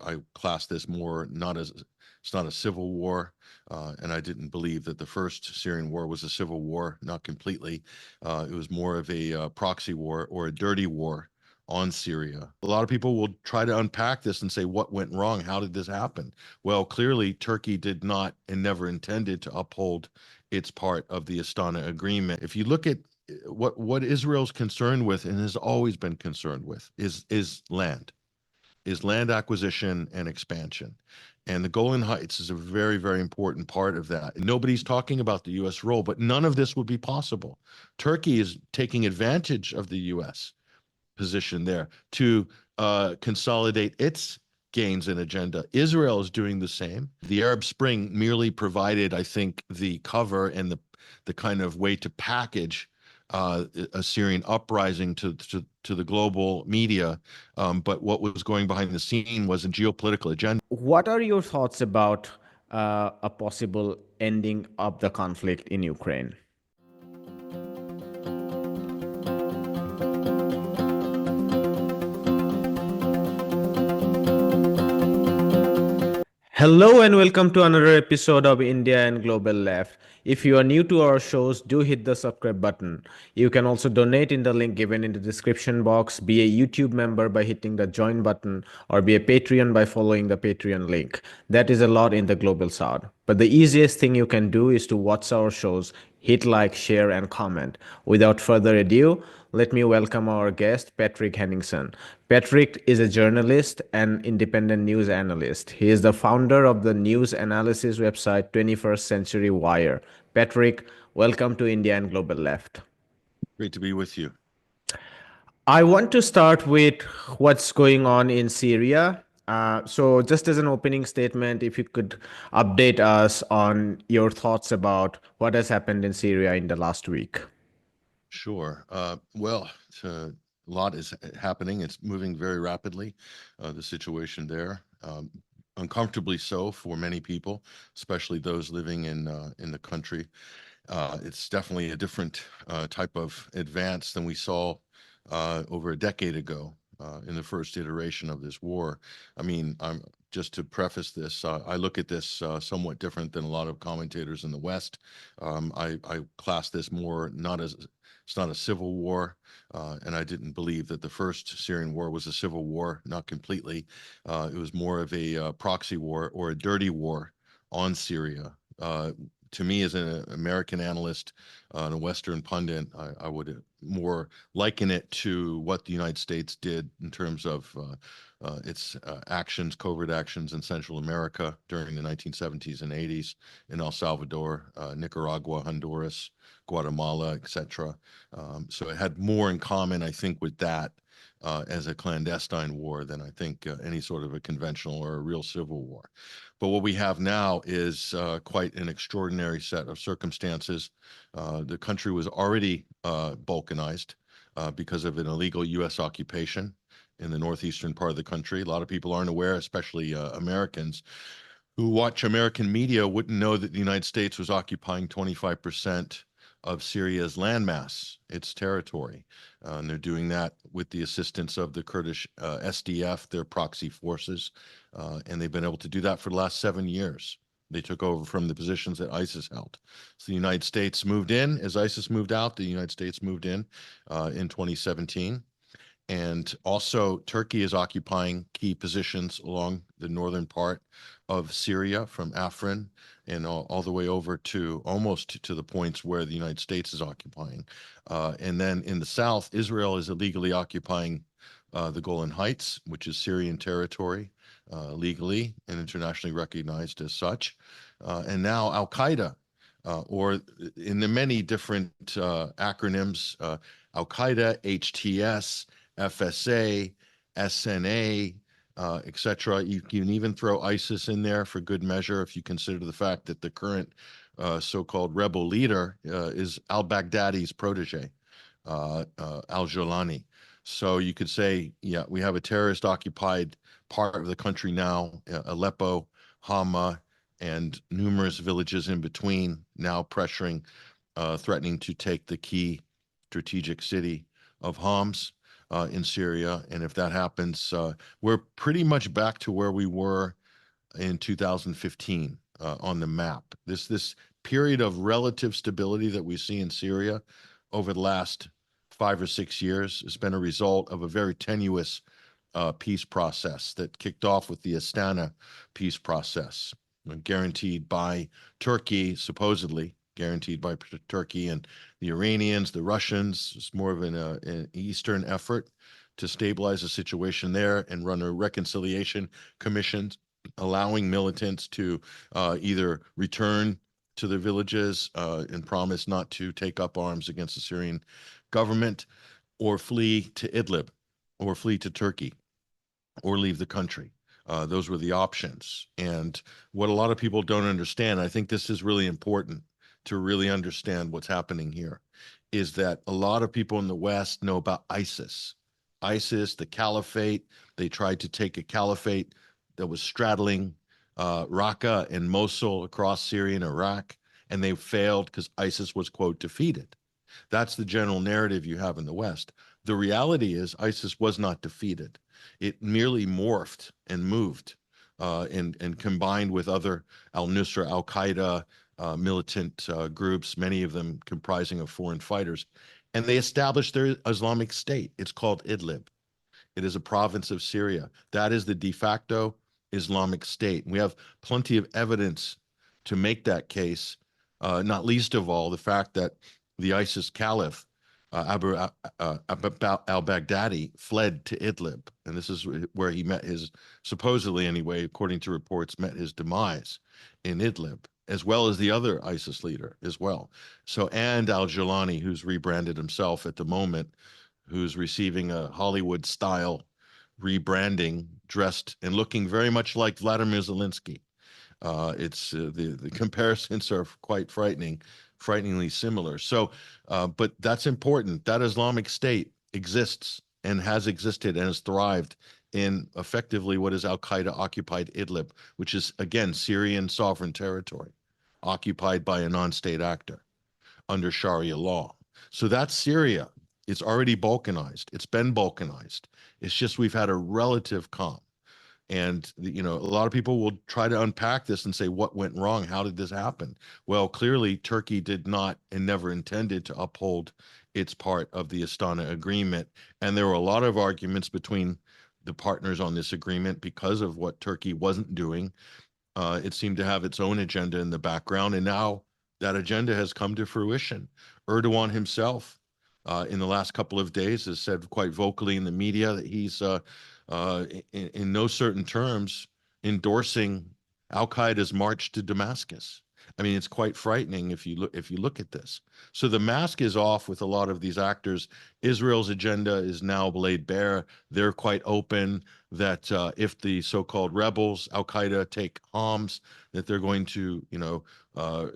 I class this more not as it's not a civil war, and I didn't believe that the first Syrian war was a civil war, not completely. It was more of a proxy war or a dirty war on Syria. A lot of people will try to unpack this and say, what went wrong? How did this happen? Well, clearly, Turkey did not and never intended to uphold its part of the Astana Agreement. If you look at what Israel's concerned with and has always been concerned with is land acquisition and expansion. And the Golan Heights is a very, very important part of that. Nobody's talking about the U.S. role, but none of this would be possible. Turkey is taking advantage of the U.S. position there to consolidate its gains and agenda. Israel is doing the same. The Arab Spring merely provided, I think, the cover and the kind of way to package a Syrian uprising to the global media. But what was going behind the scene was a geopolitical agenda. What are your thoughts about a possible ending of the conflict in Ukraine? Hello and welcome to another episode of India and Global Left. If you are new to our shows, do hit the subscribe button. You can also donate in the link given in the description box, be a YouTube member by hitting the join button, or be a Patreon by following the Patreon link. That is a lot in the global south. But the easiest thing you can do is to watch our shows, hit like, share, and comment. Without further ado, let me welcome our guest, Patrick Henningsen. Patrick is a journalist and independent news analyst. He is the founder of the news analysis website 21st Century Wire. Patrick, welcome to India and Global Left. Great to be with you. I want to start with what's going on in Syria. So just as an opening statement, if you could update us on your thoughts about what has happened in Syria in the last week. Sure. Well, a lot is happening. It's moving very rapidly, the situation there. Uncomfortably so for many people, especially those living in the country. It's definitely a different type of advance than we saw over a decade ago in the first iteration of this war. I mean, just to preface this, I look at this somewhat different than a lot of commentators in the West. I class this more not as it's not a civil war, and I didn't believe that the first Syrian war was a civil war, not completely. It was more of a proxy war or a dirty war on Syria. To me, as an American analyst and a Western pundit, I would more liken it to what the United States did in terms of its actions, covert actions in Central America during the 1970s and 80s in El Salvador, Nicaragua, Honduras, Guatemala, etc. So it had more in common, I think, with that as a clandestine war than I think any sort of a conventional or a real civil war. But what we have now is quite an extraordinary set of circumstances. The country was already balkanized because of an illegal U.S. occupation in the northeastern part of the country. A lot of people aren't aware, especially Americans who watch American media, wouldn't know that the United States was occupying 25% of Syria's landmass, its territory. And they're doing that with the assistance of the Kurdish SDF, their proxy forces. And they've been able to do that for the last 7 years. They took over from the positions that ISIS held. So the United States moved in as ISIS moved out. The United States moved in 2017. And also Turkey is occupying key positions along the northern part of Syria from Afrin and all the way over to almost to the points where the United States is occupying. And then in the south, Israel is illegally occupying the Golan Heights, which is Syrian territory, legally and internationally recognized as such. And now Al-Qaeda, or in the many different acronyms, Al-Qaeda, HTS, FSA, SNA, etc. You can even throw ISIS in there for good measure if you consider the fact that the current so-called rebel leader is al-Baghdadi's protege, al-Jolani. So you could say, yeah, we have a terrorist-occupied part of the country now, Aleppo, Hama, and numerous villages in between now pressuring, threatening to take the key strategic city of Homs. in Syria. And if that happens, we're pretty much back to where we were in 2015 on the map. This period of relative stability that we see in Syria over the last 5 or 6 years has been a result of a very tenuous peace process that kicked off with the Astana peace process, guaranteed by Turkey, supposedly guaranteed by Turkey and the Iranians, the Russians. It's more of an Eastern effort to stabilize the situation there and run a reconciliation commission, allowing militants to either return to their villages and promise not to take up arms against the Syrian government, or flee to Idlib, or flee to Turkey, or leave the country. Those were the options. And what a lot of people don't understand, I think this is really important to really understand what's happening here, is that a lot of people in the West know about ISIS. ISIS, the caliphate, they tried to take a caliphate that was straddling Raqqa and Mosul across Syria and Iraq, and they failed because ISIS was, quote, defeated. That's the general narrative you have in the West. The reality is ISIS was not defeated. It merely morphed and moved and combined with other al-Nusra, al-Qaeda militant groups, many of them comprising of foreign fighters. And they established their Islamic State. It's called Idlib. It is a province of Syria. That is the de facto Islamic State. We have plenty of evidence to make that case, not least of all the fact that the ISIS caliph, Abu al-Baghdadi, fled to Idlib. And this is where he met his, supposedly anyway, according to reports, met his demise in Idlib, as well as the other ISIS leader as well. So, and al-Jilani, who's rebranded himself at the moment, who's receiving a Hollywood-style rebranding, dressed and looking very much like Vladimir Zelensky. It's the comparisons are quite frightening, frighteningly similar. So, but that's important. That Islamic State exists and has existed and has thrived in effectively what is Al-Qaeda occupied Idlib, which is again Syrian sovereign territory, occupied by a non-state actor under Sharia law. So that's Syria. It's already balkanized. It's been balkanized. It's just we've had a relative calm. And a lot of people will try to unpack this and say, what went wrong? How did this happen? Well, clearly, Turkey did not and never intended to uphold its part of the Astana agreement. And there were a lot of arguments between the partners on this agreement because of what Turkey wasn't doing. It seemed to have its own agenda in the background, and now that agenda has come to fruition. Erdogan himself, in the last couple of days, has said quite vocally in the media that he's, in no certain terms, endorsing Al Qaeda's march to Damascus. I mean, it's quite frightening if you look at this. So the mask is off with a lot of these actors. Israel's agenda is now laid bare. They're quite open that if the so-called rebels, Al Qaeda, take Homs, that they're going to,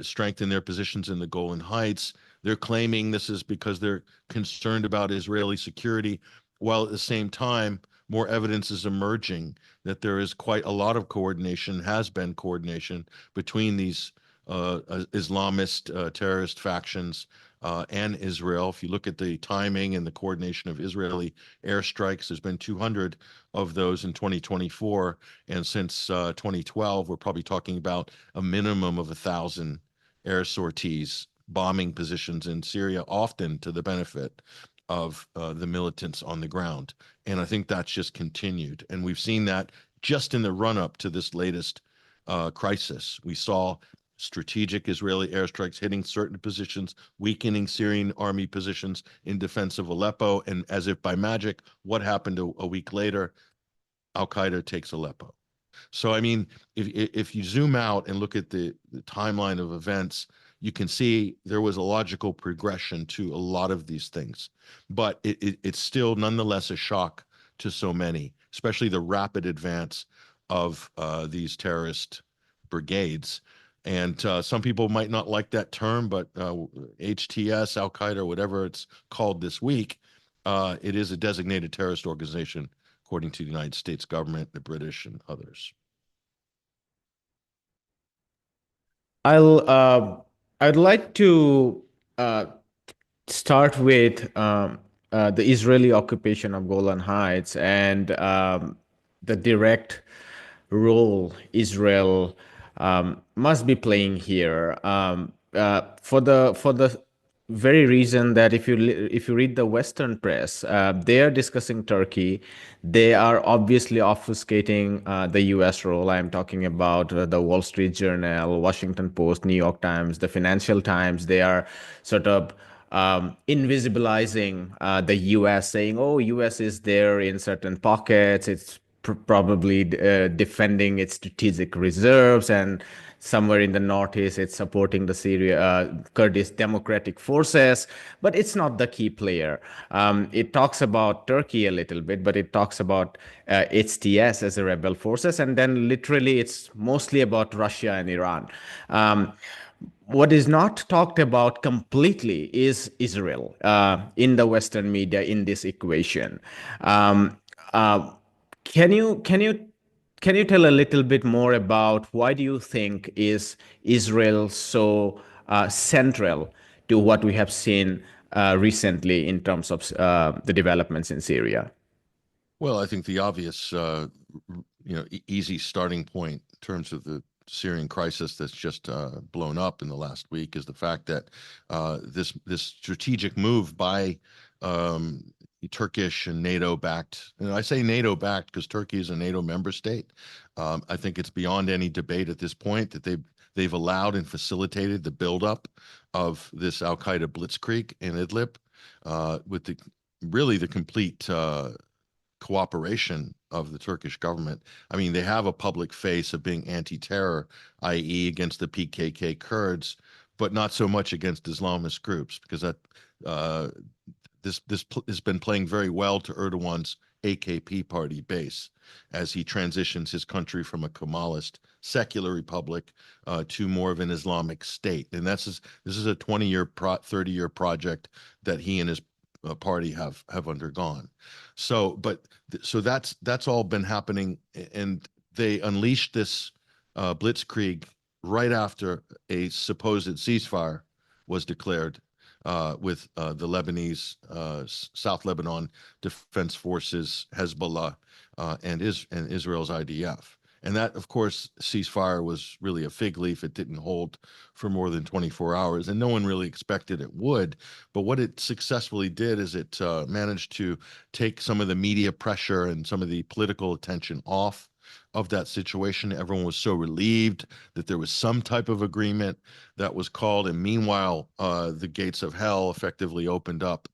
strengthen their positions in the Golan Heights. They're claiming this is because they're concerned about Israeli security, while at the same time, more evidence is emerging that there is quite a lot of coordination, has been coordination between these Islamist terrorist factions and Israel. If you look at the timing and the coordination of Israeli airstrikes, there's been 200 of those in 2024. And since 2012, we're probably talking about a minimum of 1,000 air sorties, bombing positions in Syria, often to the benefit of the militants on the ground. And I think that's just continued. And we've seen that just in the run-up to this latest crisis. We saw strategic Israeli airstrikes hitting certain positions, weakening Syrian army positions in defense of Aleppo. And as if by magic, what happened a week later? Al-Qaeda takes Aleppo. So, I mean, if you zoom out and look at the timeline of events, you can see there was a logical progression to a lot of these things. But it's still nonetheless a shock to so many, especially the rapid advance of these terrorist brigades. And some people might not like that term, but HTS, Al Qaeda, whatever it's called this week, it is a designated terrorist organization, according to the United States government, the British, and others. I'll I'd like to uh, start with the Israeli occupation of Golan Heights and the direct role Israel must be playing here for the very reason that if you read the Western press, they are discussing Turkey. They are obviously obfuscating the U.S. role. I am talking about the Wall Street Journal, Washington Post, New York Times, the Financial Times. They are sort of invisibilizing the U.S., saying, "Oh, U.S. is there in certain pockets. It's probably defending its strategic reserves, and somewhere in the northeast it's supporting the Syria Kurdish democratic forces, but it's not the key player." It talks about Turkey a little bit, but it talks about HTS as a rebel forces, and then literally it's mostly about Russia and Iran. What is not talked about completely is Israel in the Western media in this equation. Um, uh, can you can you can you tell a little bit more about why do you think is Israel so central to what we have seen recently in terms of the developments in Syria? Well, I think the obvious, easy starting point in terms of the Syrian crisis that's just blown up in the last week is the fact that this strategic move by um, Turkish and NATO backed, and I say NATO backed because Turkey is a NATO member state. I think it's beyond any debate at this point that they've allowed and facilitated the buildup of this Al Qaeda blitzkrieg in Idlib with the complete cooperation of the Turkish government. I mean, they have a public face of being anti-terror, i.e., against the PKK Kurds, but not so much against Islamist groups, because that uh, this has been playing very well to Erdogan's AKP party base as he transitions his country from a Kemalist secular republic to more of an Islamic state. And this is a 20-year, 30-year project that he and his party have undergone. So that's all been happening, and they unleashed this blitzkrieg right after a supposed ceasefire was declared with the Lebanese South Lebanon Defense Forces, Hezbollah, and Israel's IDF. And that, of course, ceasefire was really a fig leaf. It didn't hold for more than 24 hours, and no one really expected it would. But what it successfully did is it managed to take some of the media pressure and some of the political attention off of that situation. Everyone was so relieved that there was some type of agreement that was called. And meanwhile, the gates of hell effectively opened up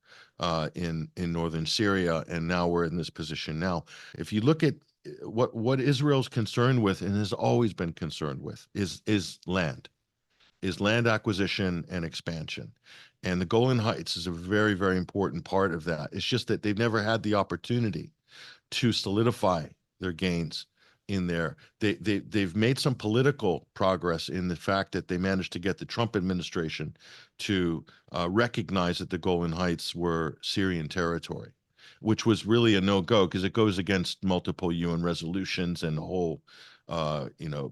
in northern Syria, and now we're in this position now. If you look at what Israel's concerned with and has always been concerned with is land acquisition and expansion. And the Golan Heights is a very, very important part of that. It's just that they've never had the opportunity to solidify their gains in there. They've made some political progress in the fact that they managed to get the Trump administration to recognize that the Golan Heights were Syrian territory, which was really a no-go because it goes against multiple UN resolutions and the whole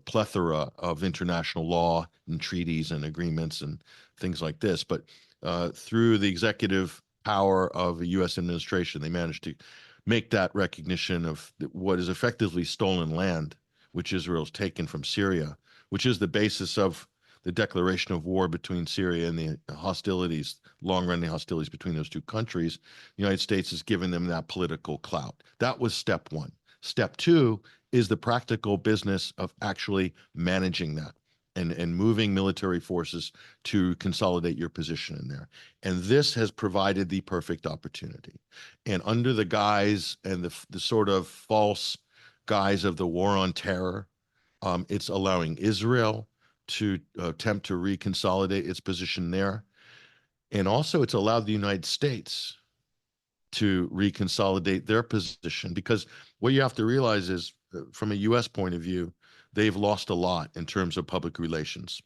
plethora of international law and treaties and agreements and things like this. But through the executive power of a U.S. administration, they managed to make that recognition of what is effectively stolen land, which Israel's taken from Syria, which is the basis of the declaration of war between Syria and the hostilities, long-running hostilities between those two countries. The United States has given them that political clout. That was step one. Step two is the practical business of actually managing that and moving military forces to consolidate your position in there. And this has provided the perfect opportunity. And under the guise and the sort of false guise of the war on terror, it's allowing Israel to attempt to reconsolidate its position there. And also, it's allowed the United States to reconsolidate their position because what you have to realize is, from a U.S. point of view, they've lost a lot in terms of public relations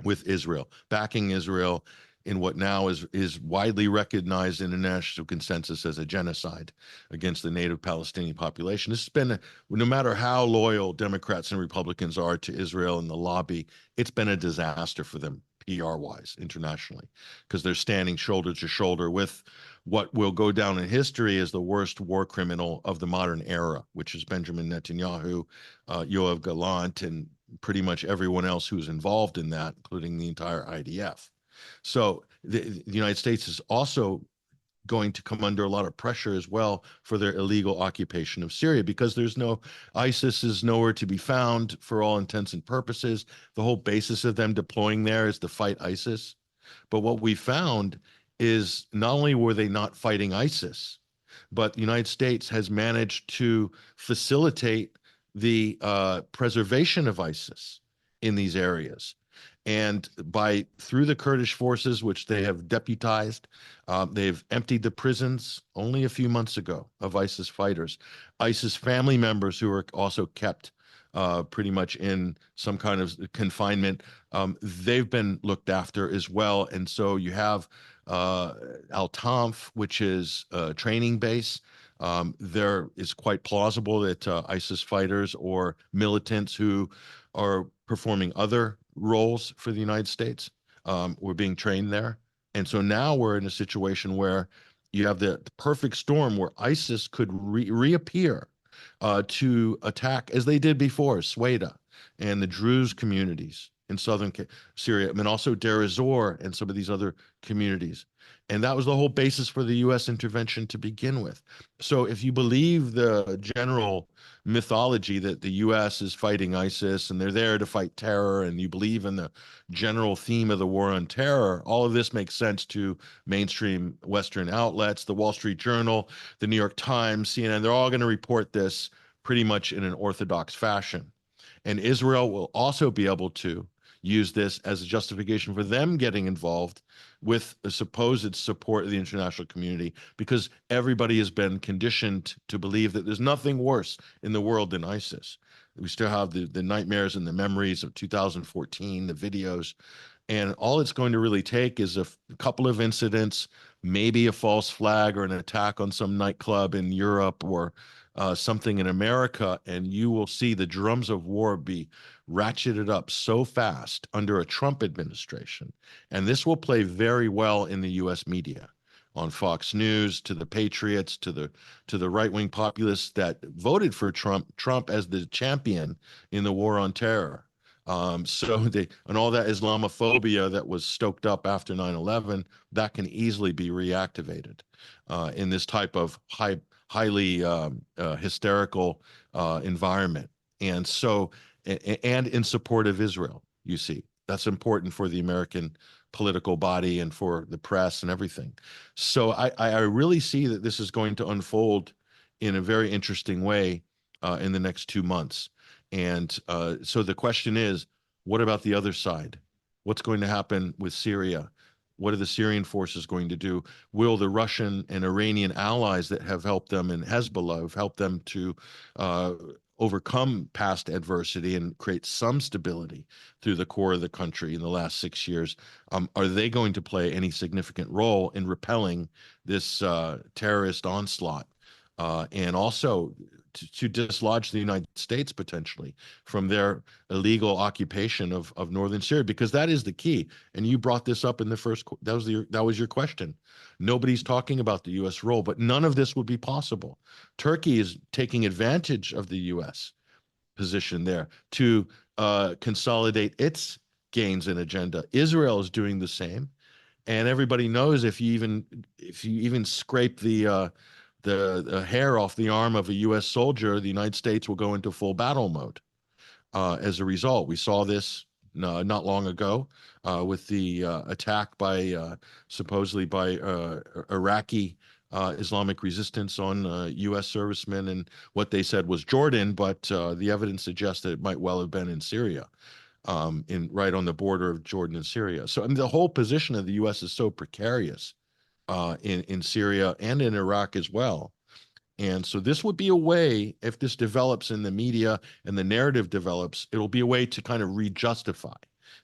with Israel, backing Israel in what now is widely recognized in international consensus as a genocide against the native Palestinian population. This has been, no matter how loyal Democrats and Republicans are to Israel and the lobby, it's been a disaster for them, PR-wise internationally, because they're standing shoulder to shoulder with what will go down in history as the worst war criminal of the modern era, which is Benjamin Netanyahu, Yoav Gallant, and pretty much everyone else who's involved in that, including the entire IDF. So the United States is also going to come under a lot of pressure as well for their illegal occupation of Syria, because ISIS is nowhere to be found for all intents and purposes. The whole basis of them deploying there is to fight ISIS. But what we found is not only were they not fighting ISIS, but the United States has managed to facilitate the preservation of ISIS in these areas. And through the Kurdish forces, which they have deputized, they've emptied the prisons only a few months ago of ISIS fighters. ISIS family members who are also kept pretty much in some kind of confinement, they've been looked after as well. And so you have Al-Tanf, which is a training base. There is quite plausible that ISIS fighters or militants who are performing other roles for the United States were being trained there. And so now we're in a situation where you have the perfect storm where ISIS could reappear to attack, as they did before, Sweda and the Druze communities in southern Syria, and also Deir ez-Zor and some of these other communities. And that was the whole basis for the U.S. intervention to begin with. So if you believe the general mythology that the U.S. is fighting ISIS and they're there to fight terror, and you believe in the general theme of the war on terror, all of this makes sense to mainstream Western outlets, the Wall Street Journal, the New York Times, CNN. They're all going to report this pretty much in an orthodox fashion. And Israel will also be able to use this as a justification for them getting involved with the supposed support of the international community, because everybody has been conditioned to believe that there's nothing worse in the world than ISIS. We still have the nightmares and the memories of 2014, the videos, and all it's going to really take is a couple of incidents, maybe a false flag or an attack on some nightclub in Europe or something in America, and you will see the drums of war be ratcheted up so fast under a Trump administration. And this will play very well in the U.S. media, on Fox News, to the patriots, to the right-wing populists that voted for Trump as the champion in the war on terror. And all that Islamophobia that was stoked up after 9/11, that can easily be reactivated in this type of highly hysterical environment. And so, and in support of Israel, you see, that's important for the American political body and for the press and everything. So I really see that this is going to unfold in a very interesting way in the next 2 months. And so the question is, what about the other side? What's going to happen with Syria? What are the Syrian forces going to do? Will the Russian and Iranian allies that have helped them, and Hezbollah have helped them to overcome past adversity and create some stability through the core of the country in the last 6 years, are they going to play any significant role in repelling this terrorist onslaught? And also to dislodge the United States potentially from their illegal occupation of northern Syria, because that is the key. And you brought this up in the first, that was your question. Nobody's talking about the U.S. role, but none of this would be possible. Turkey is taking advantage of the U.S. position there to consolidate its gains and agenda. Israel is doing the same. And everybody knows if you even scrape the hair off the arm of a U.S. soldier, the United States will go into full battle mode. As a result, we saw this not long ago with the attack supposedly by Iraqi Islamic resistance on U.S. servicemen, and what they said was Jordan, but the evidence suggests that it might well have been in Syria, right on the border of Jordan and Syria. So I mean, the whole position of the U.S. is so precarious in Syria and in Iraq as well. And so this would be a way, if this develops in the media and the narrative develops, it'll be a way to kind of re-justify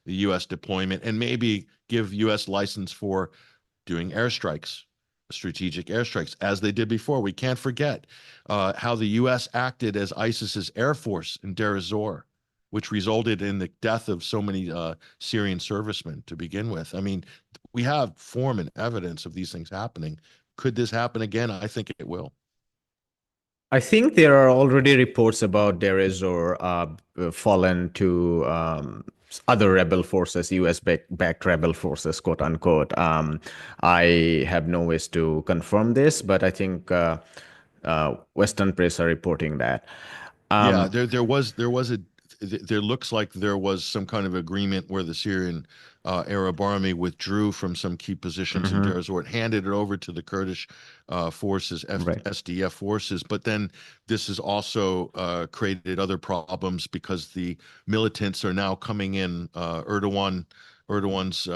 the U.S. deployment and maybe give U.S. license for doing airstrikes, strategic airstrikes, as they did before. We can't forget how the U.S. acted as ISIS's air force in Deir ez-Zor which resulted in the death of so many Syrian servicemen to begin with. I mean, we have form and evidence of these things happening. Could this happen again? I think it will. I think there are already reports about Deir ez-Zor fallen to other rebel forces, US-backed rebel forces, quote unquote. I have no ways to confirm this, but I think Western press are reporting that. Yeah, Um, there looks like there was some kind of agreement where the Syrian Arab army withdrew from some key positions in Deir mhm, ez-Zor, handed it over to the Kurdish forces, right. SDF forces. But then this has also created other problems because the militants are now coming in. Erdogan's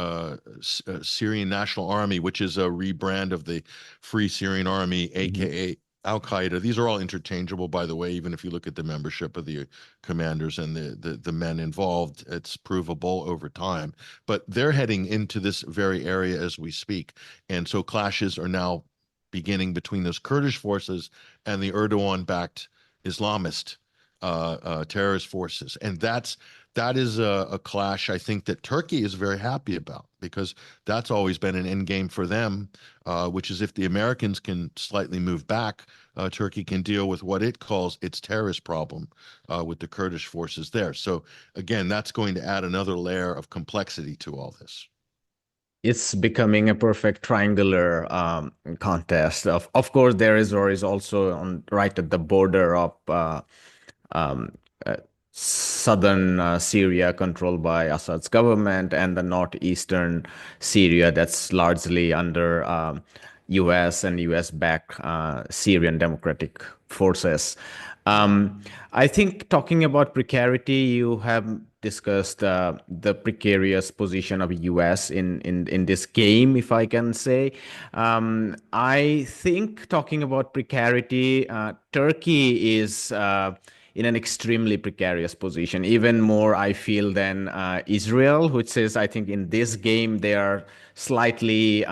Syrian National Army, which is a rebrand of the Free Syrian Army, Mhm. aka Al-Qaeda. These are all interchangeable, by the way, even if you look at the membership of the commanders and the men involved, it's provable over time. But they're heading into this very area as we speak. And so clashes are now beginning between those Kurdish forces and the Erdogan-backed Islamist terrorist forces. And that is a clash I think that Turkey is very happy about because that's always been an end game for them, which is if the Americans can slightly move back, Turkey can deal with what it calls its terrorist problem with the Kurdish forces there. So again, that's going to add another layer of complexity to all this. It's becoming a perfect triangular contest. Of course, Deir ez-Zor is also on right at the border of um, uh, southern Syria, controlled by Assad's government, and the northeastern Syria, that's largely under U.S. and U.S.-backed Syrian Democratic Forces. Yeah. I think talking about precarity, you have discussed the precarious position of U.S. in this game, if I can say. I think talking about precarity, Turkey is in an extremely precarious position, even more, I feel, than Israel, which says, I think in this game they are slightly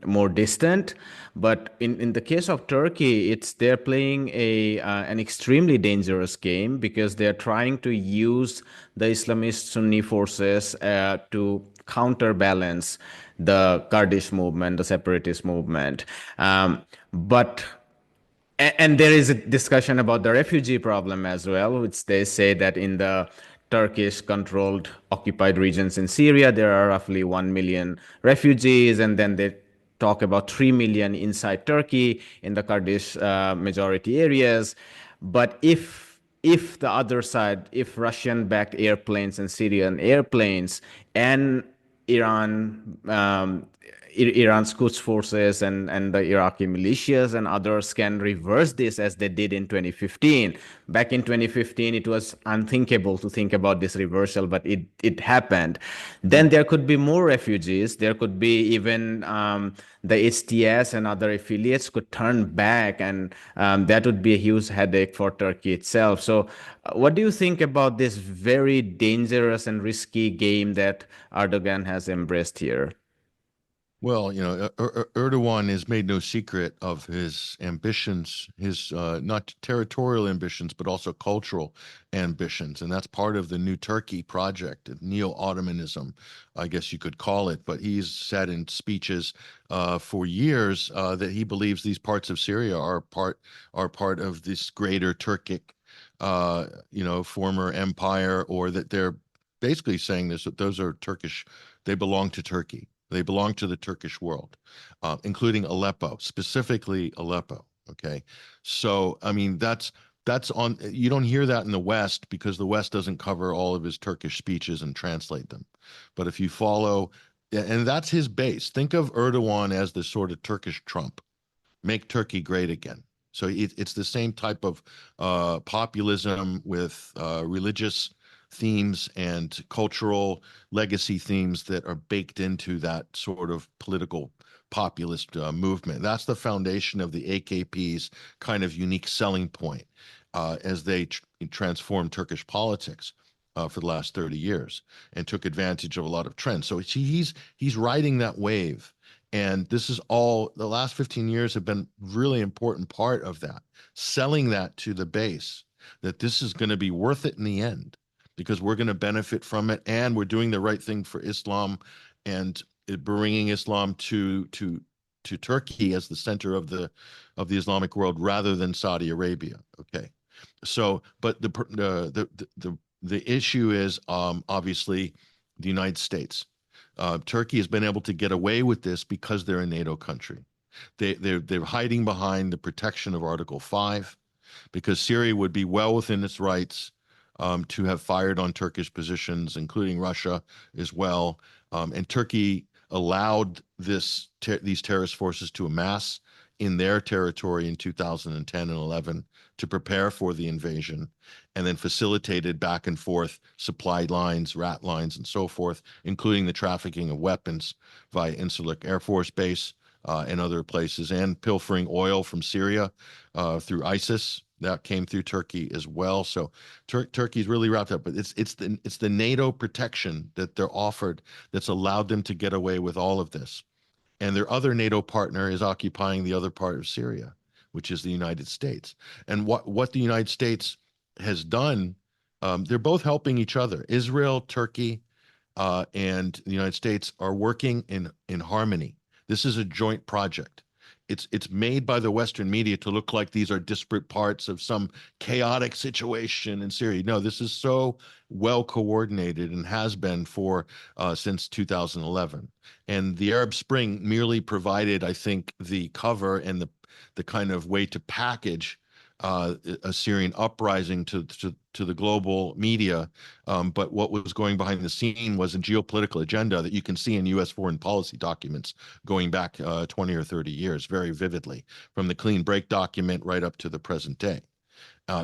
more distant. But in the case of Turkey, they're playing an extremely dangerous game because they're trying to use the Islamist Sunni forces to counterbalance the Kurdish movement, the separatist movement. But and there is a discussion about the refugee problem as well, which they say that in the Turkish controlled occupied regions in Syria, there are roughly 1 million refugees. And then they talk about 3 million inside Turkey in the Kurdish majority areas. But if the other side, if Russian-backed airplanes and Syrian airplanes and Iran, Iran's Quds forces and the Iraqi militias and others can reverse this as they did in 2015. Back in 2015, it was unthinkable to think about this reversal, but it happened. Then there could be more refugees. There could be even the HTS and other affiliates could turn back, and that would be a huge headache for Turkey itself. So, what do you think about this very dangerous and risky game that Erdogan has embraced here? Well, Erdogan has made no secret of his ambitions, his not territorial ambitions, but also cultural ambitions. And that's part of the New Turkey project, neo-Ottomanism, I guess you could call it. But he's said in speeches for years that he believes these parts of Syria are part of this greater Turkic, former empire, or that they're basically saying this, that those are Turkish, they belong to Turkey. They belong to the Turkish world, including Aleppo, specifically Aleppo. Okay, so I mean that's on. You don't hear that in the West because the West doesn't cover all of his Turkish speeches and translate them. But if you follow, and that's his base. Think of Erdogan as the sort of Turkish Trump. Make Turkey great again. So it's the same type of populism with religious themes and cultural legacy themes that are baked into that sort of political populist movement. That's the foundation of the AKP's kind of unique selling point as they transformed Turkish politics. For the last 30 years and took advantage of a lot of trends. So he's riding that wave. And this is all the last 15 years have been really important part of that, selling that to the base that this is going to be worth it in the end. because we're going to benefit from it, and we're doing the right thing for Islam, and bringing Islam to Turkey as the center of the Islamic world rather than Saudi Arabia. Okay, so but the issue is obviously the United States. Turkey has been able to get away with this because they're a NATO country. They're hiding behind the protection of Article 5 because Syria would be well within its rights to have fired on Turkish positions, including Russia as well. And Turkey allowed these terrorist forces to amass in their territory in 2010 and 11 to prepare for the invasion, and then facilitated back and forth supply lines, rat lines, and so forth, including the trafficking of weapons via Incirlik Air Force Base and other places, and pilfering oil from Syria through ISIS. That came through Turkey as well. So Turkey's really wrapped up, but it's the NATO protection that they're offered that's allowed them to get away with all of this. And their other NATO partner is occupying the other part of Syria, which is the United States. And what the United States has done, they're both helping each other. Israel, Turkey, and the United States are working in harmony. This is a joint project. It's made by the Western media to look like these are disparate parts of some chaotic situation in Syria. No, this is so well coordinated and has been for since 2011. And the Arab Spring merely provided, I think, the cover and the kind of way to package a Syrian uprising to the global media. But what was going behind the scene was a geopolitical agenda that you can see in U.S. foreign policy documents going back 20 or 30 years very vividly, from the clean break document right up to the present day.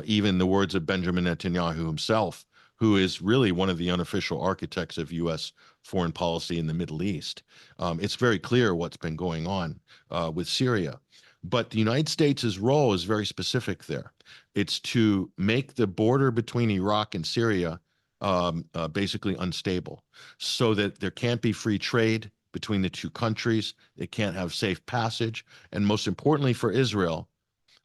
Even the words of Benjamin Netanyahu himself, who is really one of the unofficial architects of U.S. foreign policy in the Middle East. It's very clear what's been going on with Syria. But the United States' role is very specific there. It's to make the border between Iraq and Syria basically unstable, so that there can't be free trade between the two countries. It can't have safe passage. And most importantly for Israel,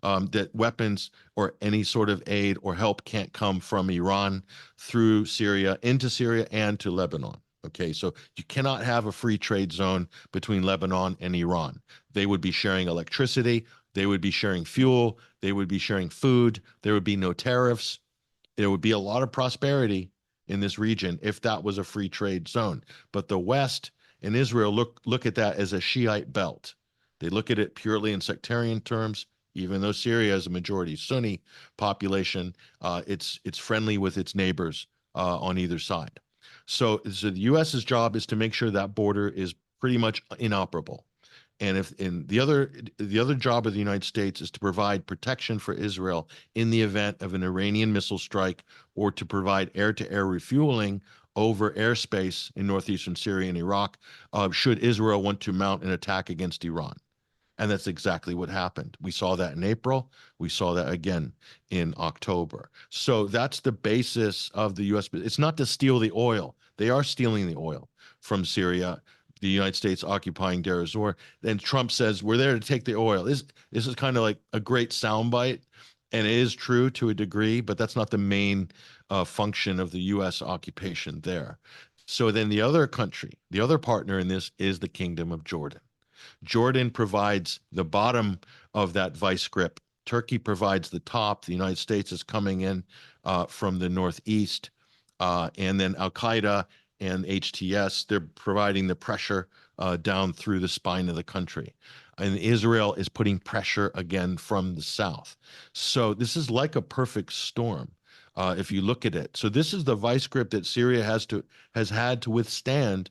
that weapons or any sort of aid or help can't come from Iran through Syria into Syria and to Lebanon. Okay, so you cannot have a free trade zone between Lebanon and Iran. They would be sharing electricity, they would be sharing fuel, they would be sharing food, there would be no tariffs. There would be a lot of prosperity in this region if that was a free trade zone. But the West and Israel look at that as a Shiite belt. They look at it purely in sectarian terms. Even though Syria is a majority Sunni population, it's friendly with its neighbors on either side. So the U.S.'s job is to make sure that border is pretty much inoperable. And the other job of the United States is to provide protection for Israel in the event of an Iranian missile strike, or to provide air-to-air refueling over airspace in northeastern Syria and Iraq, should Israel want to mount an attack against Iran. And that's exactly what happened. We saw that in April. We saw that again in October. So that's the basis of the U.S. It's not to steal the oil. They are stealing the oil from Syria, the United States occupying Deir ez-Zor. Then Trump says, we're there to take the oil. This is kind of like a great soundbite, and it is true to a degree, but that's not the main function of the U.S. occupation there. So then the other country, the other partner in this is the Kingdom of Jordan. Jordan provides the bottom of that vice grip. Turkey provides the top. The United States is coming in from the northeast. And then Al-Qaeda and HTS, they're providing the pressure down through the spine of the country. And Israel is putting pressure again from the south. So this is like a perfect storm. If you look at it. So this is the vice grip that Syria has had to withstand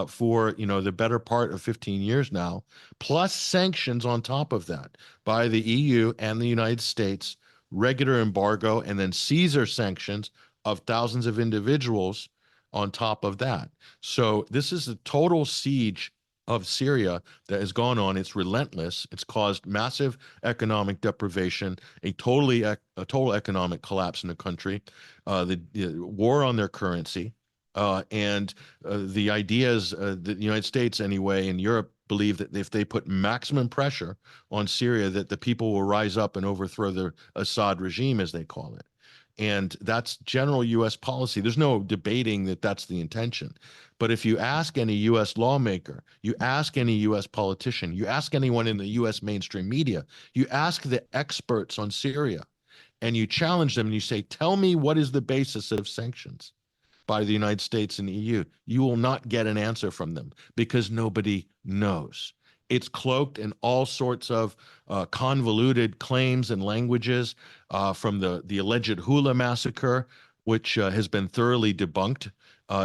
for the better part of 15 years now, plus sanctions on top of that by the EU and the United States, regular embargo, and then Caesar sanctions of thousands of individuals on top of that. So this is a total siege of Syria that has gone on. It's relentless. It's caused massive economic deprivation, a total economic collapse in the country, the war on their currency, and the ideas that the United States, anyway, and Europe believe that if they put maximum pressure on Syria, that the people will rise up and overthrow the Assad regime, as they call it. And that's general U.S. policy. There's no debating that that's the intention. But if you ask any U.S. lawmaker, you ask any U.S. politician, you ask anyone in the U.S. mainstream media, you ask the experts on Syria, and you challenge them and you say, tell me what is the basis of sanctions by the United States and the EU, you will not get an answer from them because nobody knows. It's cloaked in all sorts of convoluted claims and languages from the alleged Hula massacre, which has been thoroughly debunked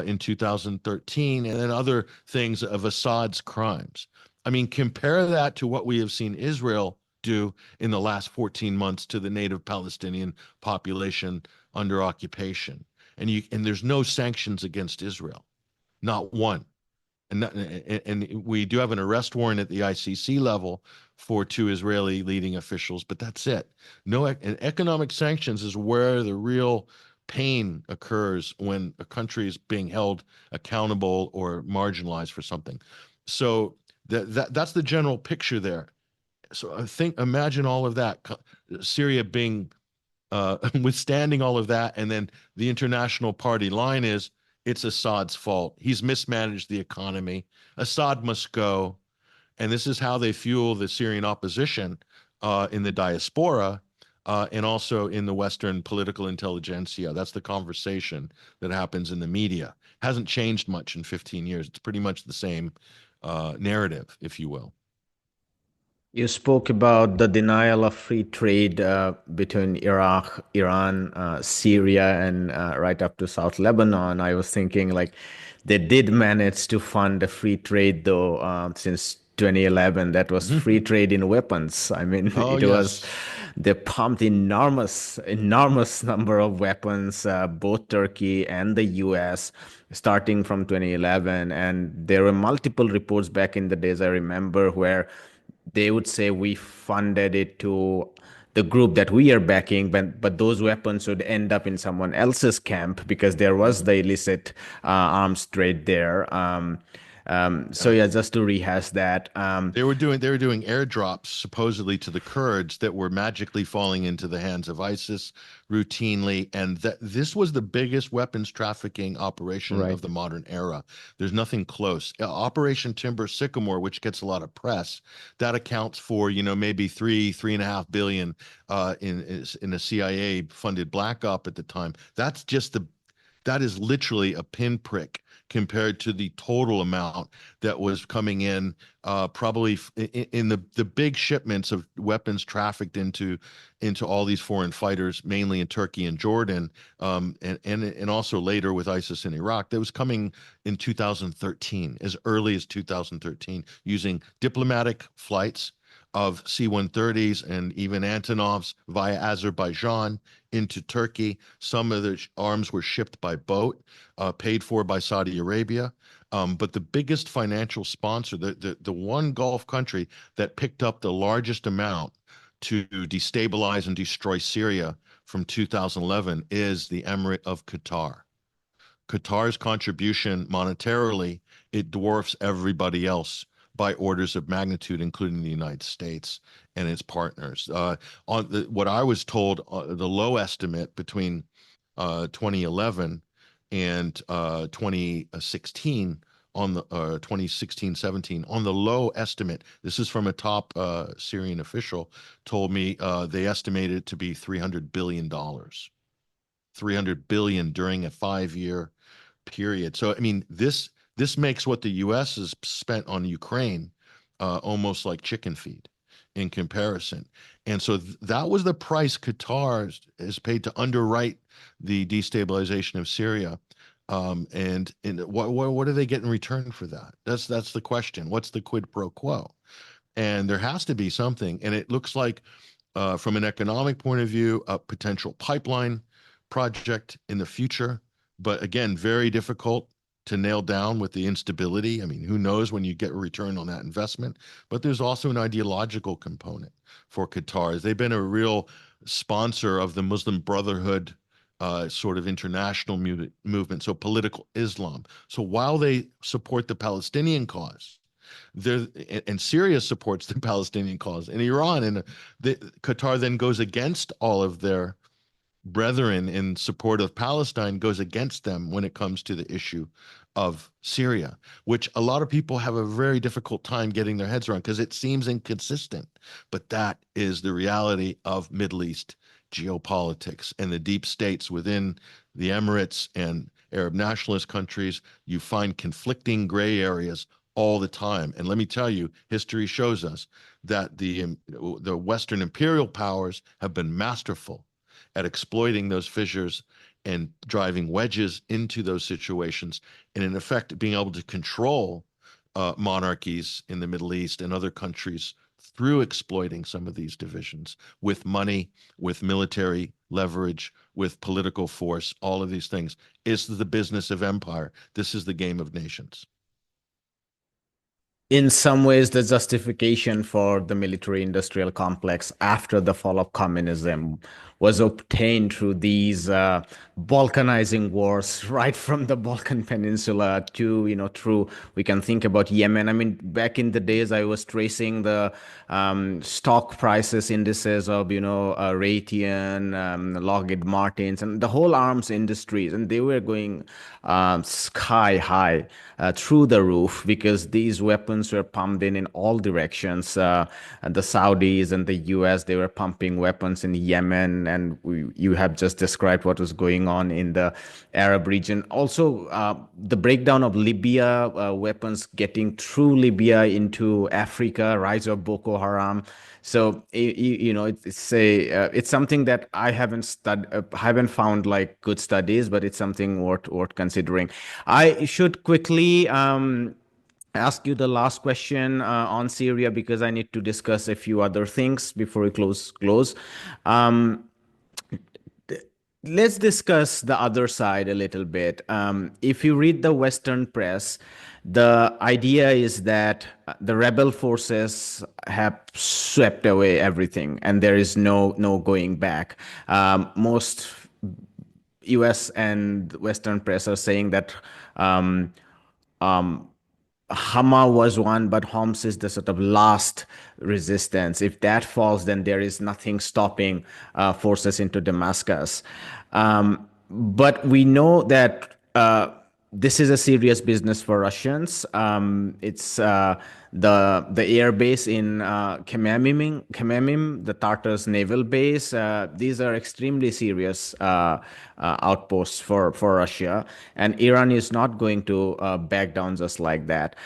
in 2013, and then other things of Assad's crimes. I mean, compare that to what we have seen Israel do in the last 14 months to the native Palestinian population under occupation. And there's no sanctions against Israel, not one. And we do have an arrest warrant at the ICC level for two Israeli leading officials, but that's it. No, and economic sanctions is where the real pain occurs when a country is being held accountable or marginalized for something. So that's the general picture there. So imagine all of that, Syria being withstanding all of that, and then the international party line is it's Assad's fault. He's mismanaged the economy. Assad must go. And this is how they fuel the Syrian opposition in the diaspora and also in the Western political intelligentsia. That's the conversation that happens in the media. Hasn't changed much in 15 years. It's pretty much the same narrative, if you will. You spoke about the denial of free trade between Iraq, Iran, Syria, and right up to South Lebanon. I was thinking like they did manage to fund a free trade though since 2011. That was free trade in weapons. I mean, Oh, it was yes. they pumped enormous number of weapons, both Turkey and the U.S. starting from 2011, and there were multiple reports back in the days I remember where they would say we funded it to the group that we are backing, but those weapons would end up in someone else's camp because there was Mhm. the illicit arms trade there. So Yeah. yeah, just to rehash that. They were doing airdrops supposedly to the Kurds that were magically falling into the hands of ISIS routinely, and that this was the biggest weapons trafficking operation of Right. the modern era. There's nothing close. Operation Timber Sycamore, which gets a lot of press, that accounts for maybe 3.5 billion in a CIA funded black op at the time. That is literally a pinprick compared to the total amount that was coming in, probably in the big shipments of weapons trafficked into all these foreign fighters, mainly in Turkey and Jordan, and also later with ISIS in Iraq. That was coming in 2013, as early as 2013, using diplomatic flights of C-130s and even Antonovs via Azerbaijan into Turkey. Some of the arms were shipped by boat, paid for by Saudi Arabia. But the biggest financial sponsor, the one Gulf country that picked up the largest amount to destabilize and destroy Syria from 2011 is the Emirate of Qatar. Qatar's contribution monetarily, it dwarfs everybody else by orders of magnitude, including the United States and its partners. What I was told, the low estimate between 2011 and 2016 on the 2016-17 on the low estimate. This is from a top Syrian official told me they estimated it to be $300 billion. 300 billion during a 5-year period. So I mean, this makes what the U.S. has spent on Ukraine almost like chicken feed in comparison. And so that was the price Qatar has paid to underwrite the destabilization of Syria. And what do they get in return for that? That's the question. What's the quid pro quo? And there has to be something. And it looks like, from an economic point of view, a potential pipeline project in the future. But again, very difficult to nail down with the instability. I mean, who knows when you get a return on that investment? But there's also an ideological component for Qatar. They've been a real sponsor of the Muslim Brotherhood sort of international movement, so political Islam. So while they support the Palestinian cause, and Syria supports the Palestinian cause, and Iran and Qatar then goes against all of their brethren in support of Palestine goes against them when it comes to the issue of Syria, which a lot of people have a very difficult time getting their heads around because it seems inconsistent. But that is the reality of Middle East geopolitics and the deep states within the Emirates and Arab nationalist countries. You find conflicting gray areas all the time. And let me tell you, history shows us that the Western imperial powers have been masterful at exploiting those fissures and driving wedges into those situations, and in effect, being able to control monarchies in the Middle East and other countries through exploiting some of these divisions with money, with military leverage, with political force. All of these things is the business of empire. This is the game of nations. In some ways, the justification for the military industrial complex after the fall of communism was obtained through these balkanizing wars, right from the Balkan Peninsula to, through, we can think about Yemen. I mean, back in the days, I was tracing the stock prices indices of, Raytheon, Lockheed Martins, and the whole arms industries, and they were going sky high, through the roof, because these weapons were pumped in all directions. And the Saudis and the US, they were pumping weapons in Yemen, and you have just described what was going on in the Arab region. Also, the breakdown of Libya, weapons getting through Libya into Africa, rise of Boko Haram. So it's something that I haven't found like good studies, but it's something worth considering. I should quickly ask you the last question on Syria, because I need to discuss a few other things before we close. Um, let's discuss the other side a little bit. If you read the Western press, the idea is that the rebel forces have swept away everything, and there is no going back. Most U.S. and Western press are saying that um, um, Hama was one, but Homs is the sort of last resistance. If that falls, then there is nothing stopping forces into Damascus. But we know that this is a serious business for Russians. It's the air base in Khmeimim, the Tartars naval base. These are extremely serious outposts for Russia, and Iran is not going to back down just like that.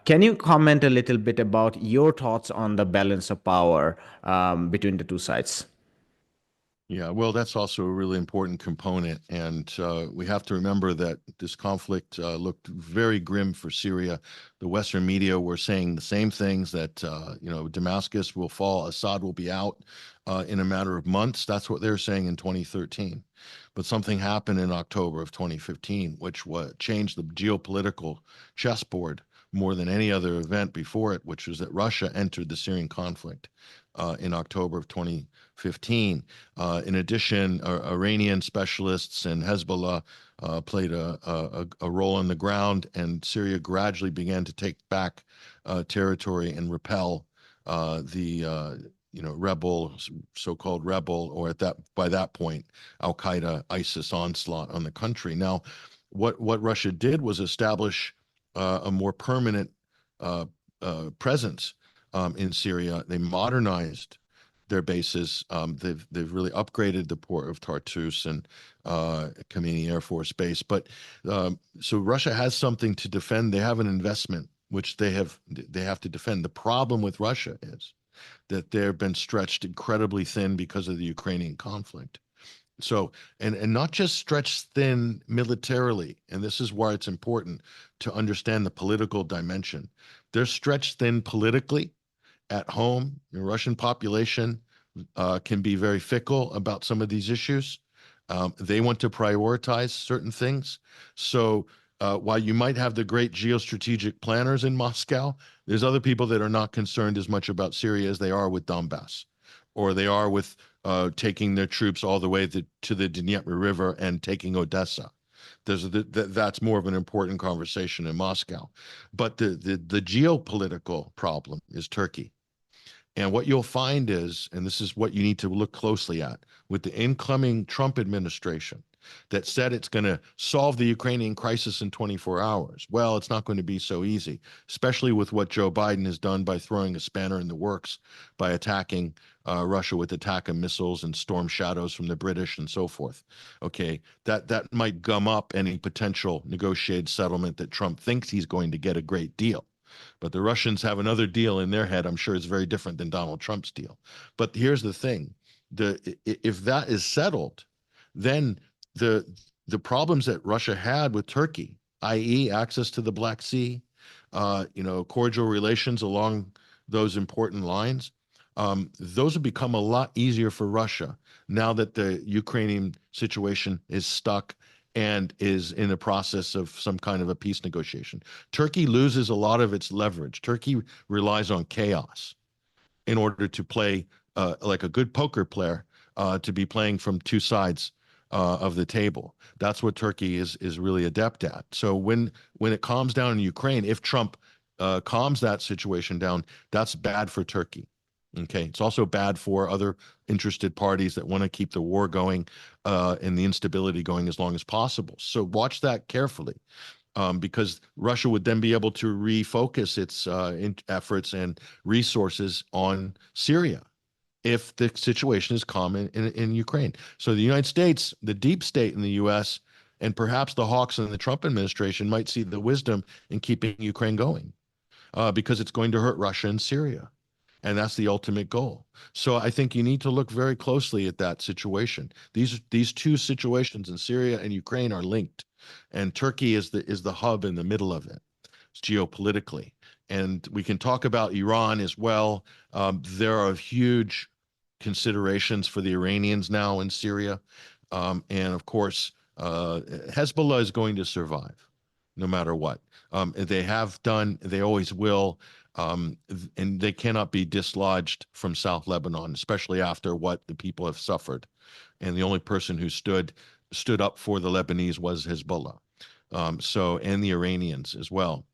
Can you comment a little bit about your thoughts on the balance of power between the two sides? Yeah, well, that's also a really important component. And we have to remember that this conflict looked very grim for Syria. The Western media were saying the same things that, Damascus will fall, Assad will be out in a matter of months. That's what they're saying in 2013. But something happened in October of 2015, which changed the geopolitical chessboard more than any other event before it, which was that Russia entered the Syrian conflict in October of 2015. In addition, Iranian specialists and Hezbollah played a role on the ground, and Syria gradually began to take back territory and repel the rebel, so-called rebel, or by that point, Al Qaeda, ISIS onslaught on the country. Now, what Russia did was establish a more permanent presence in Syria. They modernized their bases. They've really upgraded the port of Tartus and Khamenei Air Force Base. But so Russia has something to defend. They have an investment which they have to defend. The problem with Russia is that they've been stretched incredibly thin because of the Ukrainian conflict. So, and not just stretched thin militarily, and this is why it's important to understand the political dimension. They're stretched thin politically at home. The Russian population can be very fickle about some of these issues. They want to prioritize certain things. So while you might have the great geostrategic planners in Moscow, there's other people that are not concerned as much about Syria as they are with Donbass, or they are with taking their troops all the way to the Dnieper River and taking Odessa. That's more of an important conversation in Moscow. But the geopolitical problem is Turkey. And what you'll find is, and this is what you need to look closely at, with the incoming Trump administration that said it's going to solve the Ukrainian crisis in 24 hours. Well, it's not going to be so easy, especially with what Joe Biden has done by throwing a spanner in the works by attacking Russia with attack missiles and storm shadows from the British and so forth. Okay, that might gum up any potential negotiated settlement that Trump thinks he's going to get a great deal. But the Russians have another deal in their head. I'm sure it's very different than Donald Trump's deal. But here's the thing: if that is settled, then the the problems that Russia had with Turkey, i.e., access to the Black Sea, cordial relations along those important lines, those have become a lot easier for Russia now that the Ukrainian situation is stuck and is in the process of some kind of a peace negotiation. Turkey loses a lot of its leverage. Turkey relies on chaos in order to play like a good poker player, to be playing from two sides of the table. That's what Turkey is really adept at. So when it calms down in Ukraine, if Trump calms that situation down, that's bad for Turkey. Okay, it's also bad for other interested parties that want to keep the war going and the instability going as long as possible. So watch that carefully, because Russia would then be able to refocus its efforts and resources on Syria if the situation is calm in Ukraine. So the United States, the deep state in the U.S., and perhaps the hawks in the Trump administration might see the wisdom in keeping Ukraine going, because it's going to hurt Russia and Syria. And that's the ultimate goal. So I think you need to look very closely at that situation. These two situations in Syria and Ukraine are linked, and Turkey is the hub in the middle of it, geopolitically. And we can talk about Iran as well. There are huge considerations for the Iranians now in Syria, and of course, Hezbollah is going to survive no matter what. They have done, they always will, and they cannot be dislodged from South Lebanon, especially after what the people have suffered. And the only person who stood up for the Lebanese was Hezbollah. And the Iranians as well.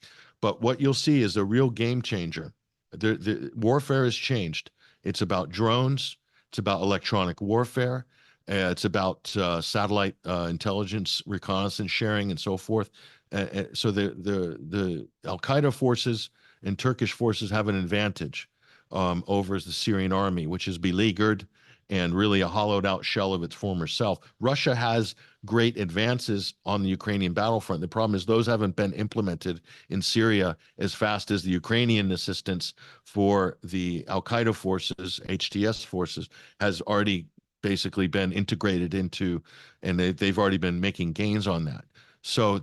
But what you'll see is a real game changer. The warfare has changed. It's about drones. It's about electronic warfare. It's about satellite intelligence, reconnaissance sharing, and so forth. So the Al Qaeda forces and Turkish forces have an advantage over the Syrian army, which is beleaguered and really a hollowed out shell of its former self. Russia has great advances on the Ukrainian battlefront. The problem is those haven't been implemented in Syria as fast as the Ukrainian assistance for the Al Qaeda forces, HTS forces, has already basically been integrated into, and they've already been making gains on that. So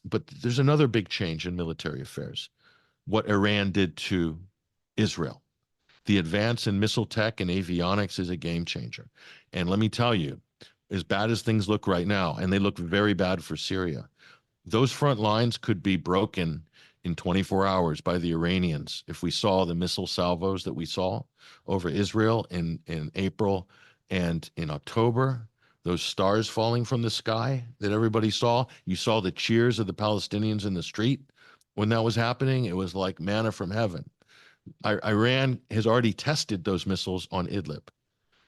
but there's another big change in military affairs: what Iran did to Israel. The advance in missile tech and avionics is a game changer. And let me tell you, as bad as things look right now, and they look very bad for Syria, those front lines could be broken in 24 hours by the Iranians if we saw the missile salvos that we saw over Israel in April and in October. Those stars falling from the sky that everybody saw. You saw the cheers of the Palestinians in the street when that was happening. It was like manna from heaven. Iran has already tested those missiles on Idlib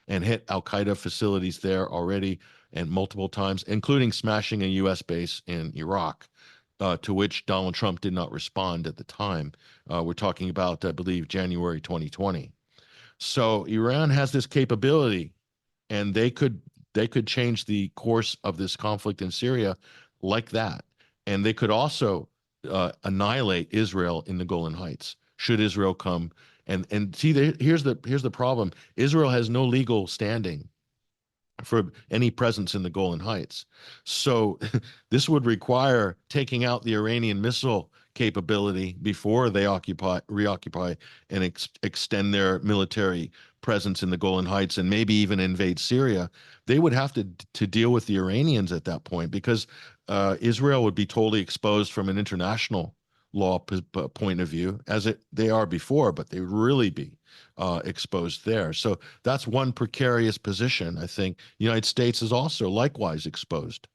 and hit Al Qaeda facilities there already, and multiple times, including smashing a U.S. base in Iraq, to which Donald Trump did not respond at the time. We're talking about, I believe, January 2020. So Iran has this capability, and they could change the course of this conflict in Syria like that, and they could also annihilate Israel in the Golan Heights should Israel come. And see, here's the problem: Israel has no legal standing for any presence in the Golan Heights. So this would require taking out the Iranian missile capability before they reoccupy and extend their military presence in the Golan Heights and maybe even invade Syria. They would have to deal with the Iranians at that point, because Israel would be totally exposed from an international law point of view, as they are before, but they would really be exposed there. So that's one precarious position. I think the United States is also likewise exposed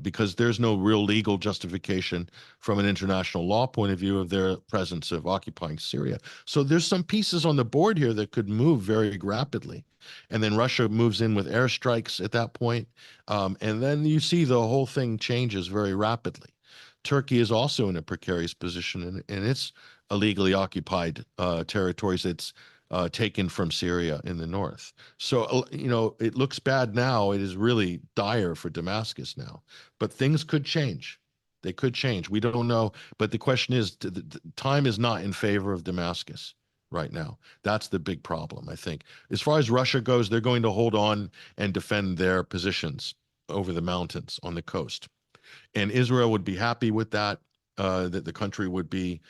because there's no real legal justification from an international law point of view of their presence of occupying Syria. So there's some pieces on the board here that could move very rapidly. And then Russia moves in with airstrikes at that point. And then you see the whole thing changes very rapidly. Turkey is also in a precarious position in its illegally occupied territories. It's taken from Syria in the north. So, it looks bad now. It is really dire for Damascus now, but things could change. They could change. We don't know. But the question is, time is not in favor of Damascus right now. That's the big problem, I think. As far as Russia goes, they're going to hold on and defend their positions over the mountains on the coast. And Israel would be happy with that. That the country would be,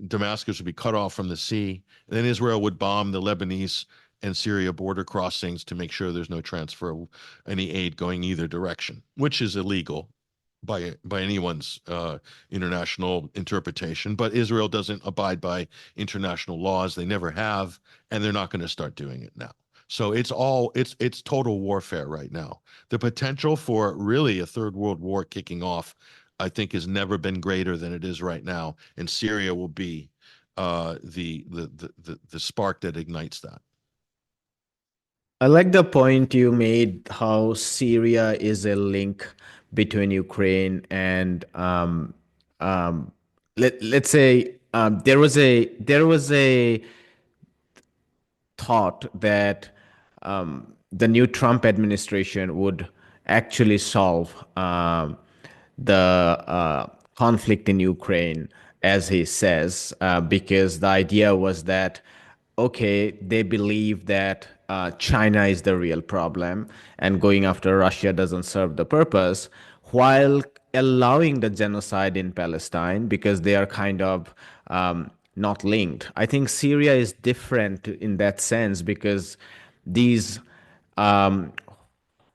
Damascus would be cut off from the sea. And then Israel would bomb the Lebanese and Syria border crossings to make sure there's no transfer of any aid going either direction, which is illegal by anyone's international interpretation. But Israel doesn't abide by international laws. They never have, and they're not going to start doing it now. So it's total warfare right now. The potential for really a third world war kicking off, I think, has never been greater than it is right now, and Syria will be the spark that ignites that. I like the point you made how Syria is a link between Ukraine and um, let's say there was a thought that the new Trump administration would actually solve the conflict in Ukraine, as he says, because the idea was that, okay, they believe that China is the real problem and going after Russia doesn't serve the purpose, while allowing the genocide in Palestine because they are kind of not linked. I think Syria is different in that sense because these um,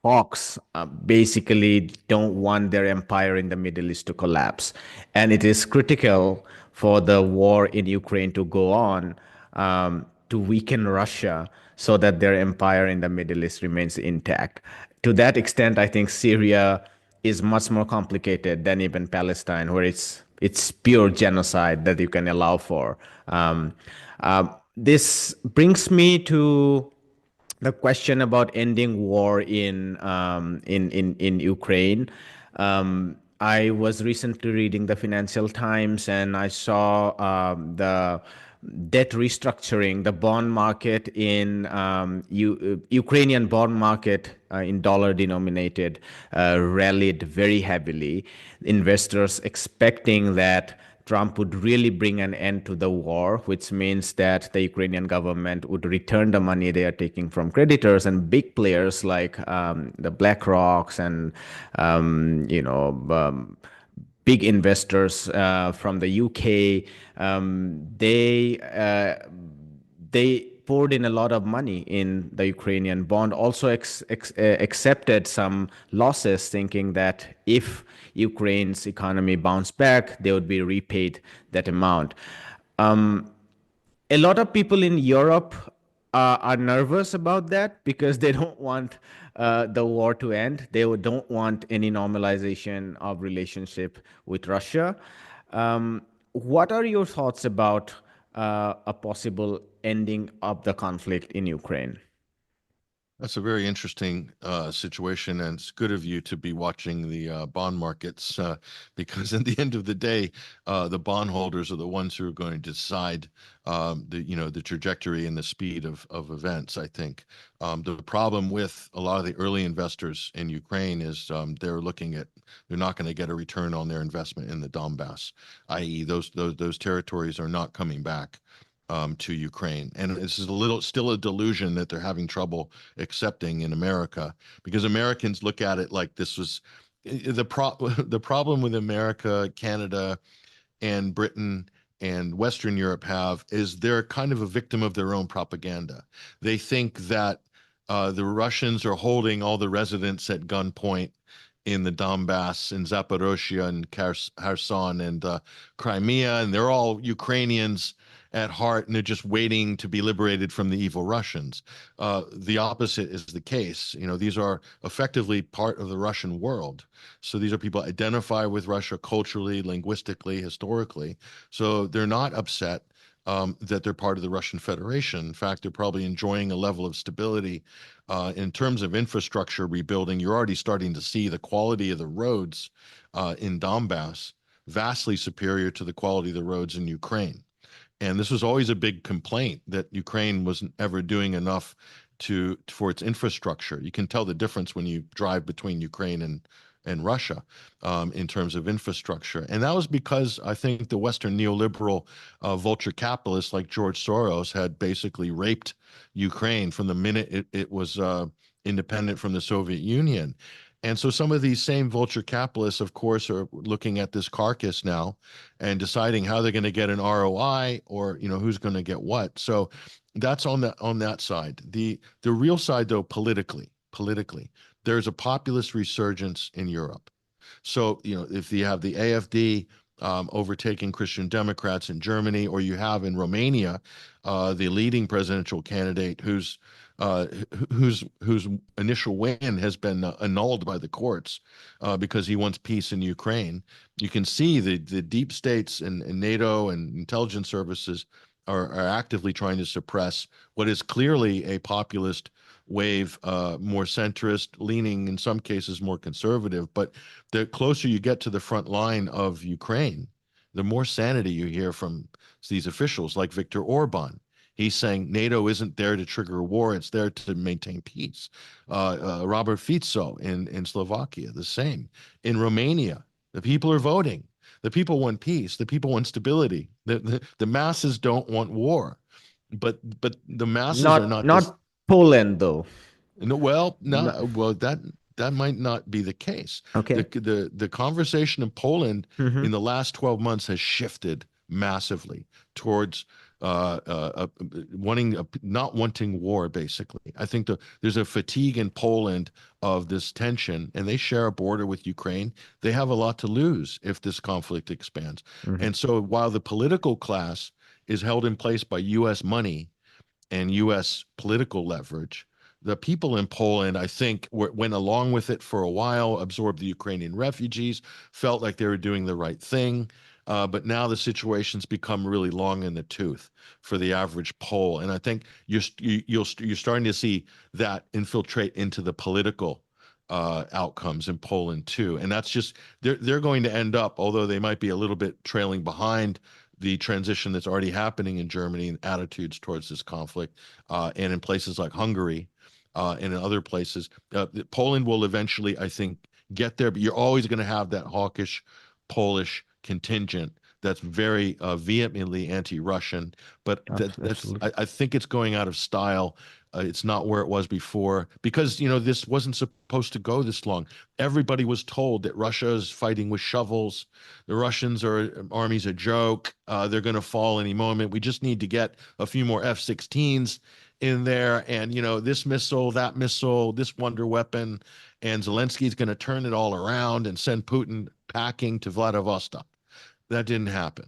hawks basically don't want their empire in the Middle East to collapse. And it is critical for the war in Ukraine to go on to weaken Russia so that their empire in the Middle East remains intact. To that extent, I think Syria is much more complicated than even Palestine, where it's pure genocide that you can allow for. This brings me to the question about ending war in Ukraine. I was recently reading the Financial Times and I saw the debt restructuring, the bond market in Ukrainian bond market in dollar denominated rallied very heavily. Investors expecting that Trump would really bring an end to the war, which means that the Ukrainian government would return the money they are taking from creditors and big players like the BlackRocks and big investors from the UK. They poured in a lot of money in the Ukrainian bond, also accepted some losses, thinking that if Ukraine's economy bounced back, they would be repaid that amount. A lot of people in Europe are nervous about that because they don't want the war to end. They don't want any normalization of relationship with Russia. What are your thoughts about a possible ending of the conflict in Ukraine? That's a very interesting situation, and it's good of you to be watching the bond markets because at the end of the day, the bondholders are the ones who are going to decide the trajectory and the speed of events. I think the problem with a lot of the early investors in Ukraine is they're not going to get a return on their investment in the Donbass, i.e., those territories are not coming back to Ukraine. And this is still a delusion that they're having trouble accepting in America because Americans look at it like this was the problem with America, Canada, and Britain and Western Europe have is they're kind of a victim of their own propaganda. They think that the Russians are holding all the residents at gunpoint in the Donbass and Zaporozhye and Kherson and Crimea, and they're all Ukrainians at heart, and they're just waiting to be liberated from the evil Russians. The opposite is the case. These are effectively part of the Russian world. So these are people identify with Russia culturally, linguistically, historically. So they're not upset that they're part of the Russian Federation. In fact, they're probably enjoying a level of stability. In terms of infrastructure rebuilding, you're already starting to see the quality of the roads in Donbass vastly superior to the quality of the roads in Ukraine. And this was always a big complaint that Ukraine wasn't ever doing enough for its infrastructure. You can tell the difference when you drive between Ukraine and Russia in terms of infrastructure. And that was because I think the Western neoliberal vulture capitalists like George Soros had basically raped Ukraine from the minute it was independent from the Soviet Union. And so some of these same vulture capitalists, of course, are looking at this carcass now and deciding how they're going to get an ROI, or who's going to get what. So that's on that side. The real side, though, politically, there's a populist resurgence in Europe. So if you have the AfD overtaking Christian Democrats in Germany, or you have in Romania the leading presidential candidate uh, whose initial win has been annulled by the courts because he wants peace in Ukraine. You can see the deep states and NATO and intelligence services are actively trying to suppress what is clearly a populist wave, more centrist, leaning in some cases more conservative. But the closer you get to the front line of Ukraine, the more sanity you hear from these officials like Viktor Orban. He's saying NATO isn't there to trigger a war; it's there to maintain peace. Robert Fico in Slovakia, the same. In Romania, the people are voting. The people want peace. The people want stability. The masses don't want war, but the masses are Not not this. not Poland though. No, well, No. no, well, that might not be the case. The Okay. the conversation in Poland in Mm-hmm. the last 12 months has shifted massively towards not wanting war, basically. I think there's a fatigue in Poland of this tension, and they share a border with Ukraine. They have a lot to lose if this conflict expands. Mm-hmm. And so while the political class is held in place by U.S. money and U.S. political leverage, the people in Poland, I think, went along with it for a while, absorbed the Ukrainian refugees, felt like they were doing the right thing. But now the situation's become really long in the tooth for the average Pole, and I think you're starting to see that infiltrate into the political outcomes in Poland too. And that's just they're going to end up, although they might be a little bit trailing behind the transition that's already happening in Germany and attitudes towards this conflict, and in places like Hungary, and in other places. Poland will eventually, I think, get there, but you're always going to have that hawkish Polish contingent that's very vehemently anti-Russian. But Absolutely. I think it's going out of style. It's not where it was before because this wasn't supposed to go this long. Everybody was told that Russia is fighting with shovels. The Russians are army's a joke. They're going to fall any moment. We just need to get a few more F-16s in there, and this missile, that missile, this wonder weapon, and Zelensky's going to turn it all around and send Putin packing to Vladivostok. That didn't happen.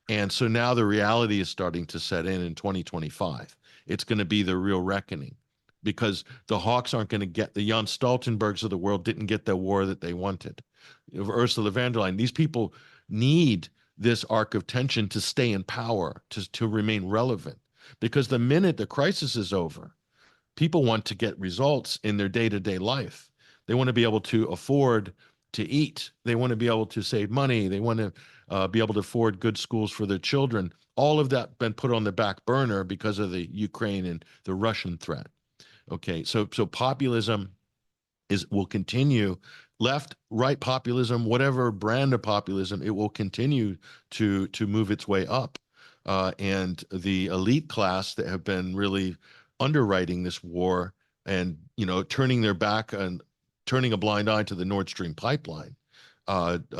And so now the reality is starting to set in 2025. It's going to be the real reckoning because the Hawks aren't going to get the Jan Stoltenbergs of the world didn't get the war that they wanted. Ursula von der Leyen, these people need this arc of tension to stay in power, to remain relevant. Because the minute the crisis is over, people want to get results in their day-to-day life. They want to be able to afford to eat. They want to be able to save money. They want to be able to afford good schools for their children. All of that been put on the back burner because of the Ukraine and the Russian threat. Okay, so populism will continue. Left, right populism, whatever brand of populism, it will continue to move its way up. And the elite class that have been really underwriting this war and turning their back and turning a blind eye to the Nord Stream pipeline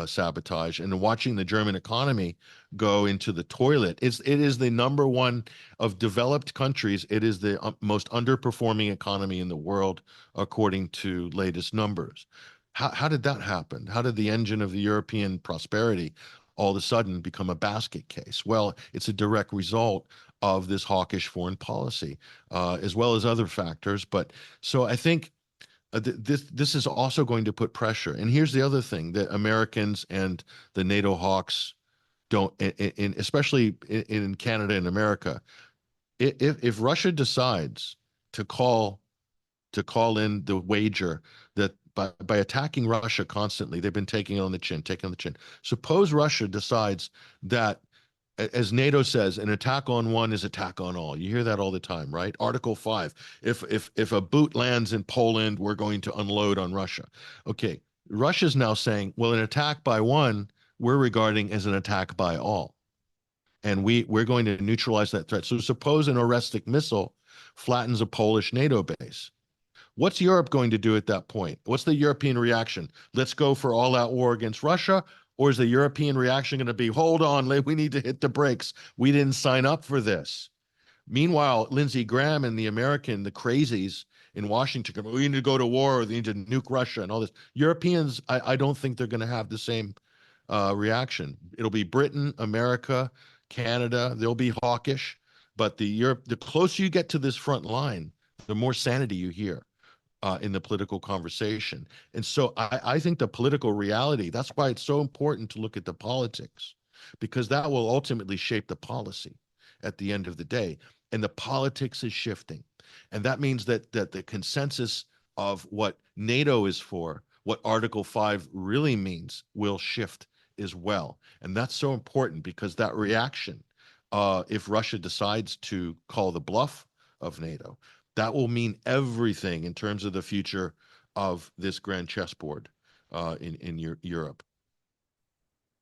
sabotage and watching the German economy go into the toilet. It is the number one of developed countries. It is the most underperforming economy in the world, according to latest numbers. How did that happen? How did the engine of the European prosperity all of a sudden become a basket case? Well, it's a direct result of this hawkish foreign policy, as well as other factors. But so I think this is also going to put pressure. And here's the other thing that Americans and the NATO hawks don't, especially in Canada and America, if Russia decides to call in the wager that by attacking Russia constantly, they've been taking it on the chin, taking on the chin. Suppose Russia decides that, as NATO says, an attack on one is attack on all. You hear that all the time, right? Article 5. If a boot lands in Poland, we're going to unload on Russia. Okay, Russia's now saying, well, an attack by one, we're regarding as an attack by all. And we're going to neutralize that threat. So suppose an Orestic missile flattens a Polish NATO base. What's Europe going to do at that point? What's the European reaction? Let's go for all-out war against Russia? Or is the European reaction going to be, hold on, we need to hit the brakes. We didn't sign up for this. Meanwhile, Lindsey Graham and the crazies in Washington, we need to go to war, or they need to nuke Russia and all this. Europeans, I don't think they're going to have the same reaction. It'll be Britain, America, Canada. They'll be hawkish. But the closer you get to this front line, the more sanity you hear in the political conversation. And so I think the political reality, that's why it's so important to look at the politics, because that will ultimately shape the policy at the end of the day. And the politics is shifting. And that means that the consensus of what NATO is for, what Article 5 really means, will shift as well. And that's so important, because that reaction, if Russia decides to call the bluff of NATO, that will mean everything in terms of the future of this grand chessboard in Europe.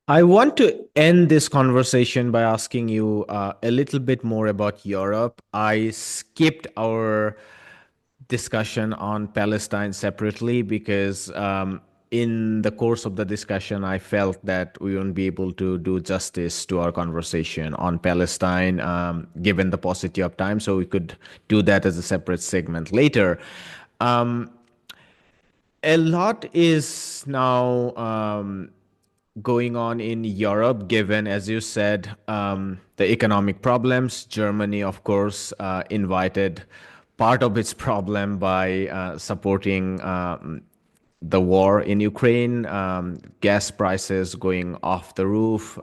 I want to end this conversation by asking you a little bit more about Europe. I skipped our discussion on Palestine separately because in the course of the discussion, I felt that we wouldn't be able to do justice to our conversation on Palestine, given the paucity of time. So we could do that as a separate segment later. Um, a lot is now going on in Europe, given, as you said, the economic problems. Germany, of course, invited part of its problem by supporting the war in Ukraine, gas prices going off the roof,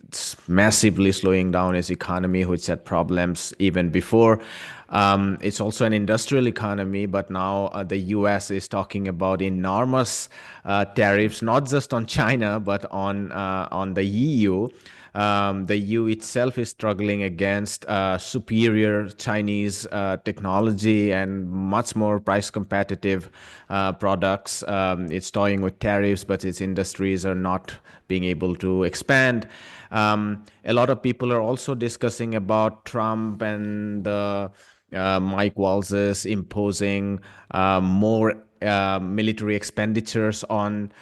it's massively slowing down its economy, which had problems even before. It's also an industrial economy, but now the US is talking about enormous tariffs, not just on China, but on the EU. The EU itself is struggling against superior Chinese technology and much more price competitive products. It's toying with tariffs, but its industries are not being able to expand. A lot of people are also discussing about Trump and the Mike Walz's imposing more military expenditures on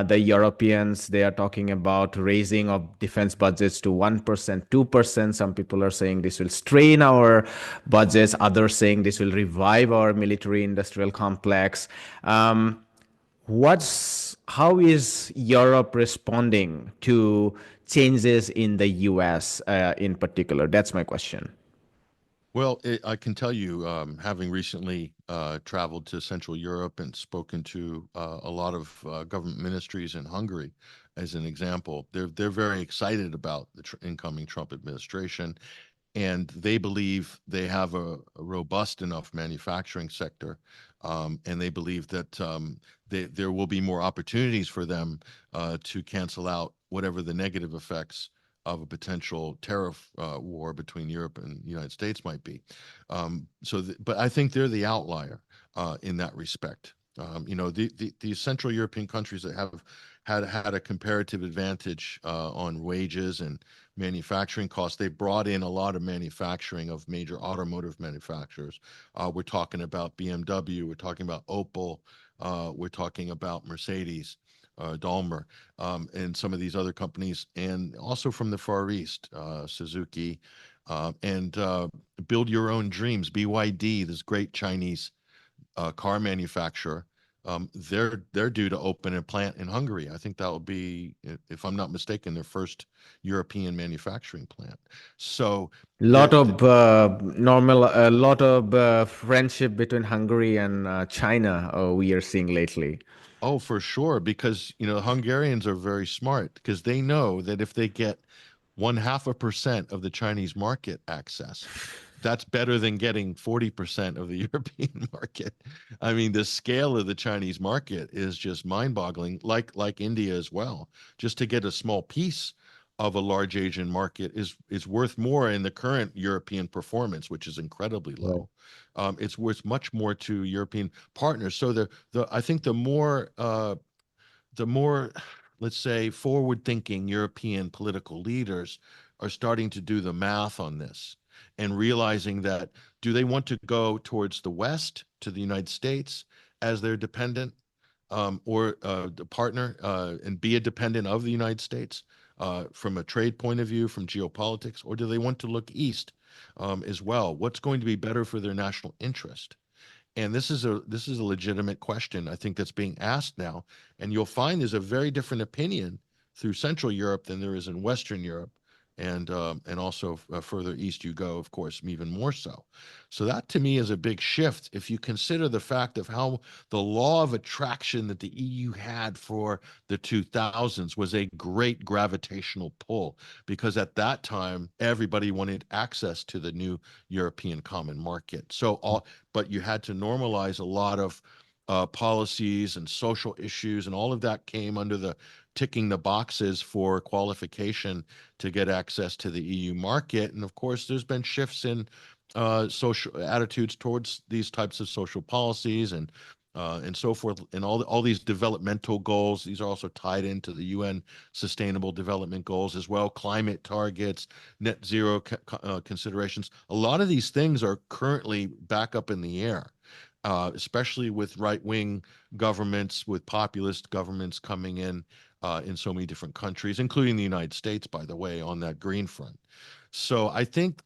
the Europeans. They are talking about raising of defense budgets to 1%, 2%. Some people are saying this will strain our budgets. Others saying this will revive our military industrial complex. How is Europe responding to changes in the US in particular? That's my question. Well, I can tell you, having recently traveled to Central Europe and spoken to a lot of government ministries in Hungary, as an example, they're very excited about the incoming Trump administration, and they believe they have a robust enough manufacturing sector, and they believe that there will be more opportunities for them to cancel out whatever the negative effects of a potential tariff war between Europe and the United States might be. But I think they're the outlier in that respect. The Central European countries that have had a comparative advantage on wages and manufacturing costs, they brought in a lot of manufacturing of major automotive manufacturers. We're talking about BMW, we're talking about Opel, we're talking about Mercedes, Daimler, and some of these other companies, and also from the Far East, Suzuki, and Build Your Own Dreams, BYD, this great Chinese car manufacturer, they're due to open a plant in Hungary. I think that will be, if I'm not mistaken, their first European manufacturing plant. So Lot there, of a lot of friendship between Hungary and China we are seeing lately. oh, for sure, because the Hungarians are very smart because they know that if they get 0.5% of the Chinese market access, that's better than getting 40% of the European market. I mean, the scale of the Chinese market is just mind-boggling, like India as well. Just to get a small piece of a large Asian market is worth more in the current European performance, which is incredibly Right. low. It's worth much more to European partners. So the I think the more, let's say, forward-thinking European political leaders are starting to do the math on this and realizing that, do they want to go towards the West, to the United States, as their dependent, or the partner, and be a dependent of the United States from a trade point of view, from geopolitics, or do they want to look east as well? What's going to be better for their national interest? And this is a legitimate question, I think, that's being asked now. And you'll find there's a very different opinion through Central Europe than there is in Western Europe, and also further east you go, of course, even more so. So that to me is a big shift if you consider the fact of how the law of attraction that the EU had for the 2000s was a great gravitational pull, because at that time everybody wanted access to the new European common market. But you had to normalize a lot of policies and social issues, and all of that came under the ticking the boxes for qualification to get access to the EU market. And of course, there's been shifts in social attitudes towards these types of social policies and so forth, and all these developmental goals. These are also tied into the UN Sustainable Development Goals as well, climate targets, net zero considerations. A lot of these things are currently back up in the air, especially with right-wing governments, with populist governments coming in so many different countries, including the United States, by the way, on that green front. So I think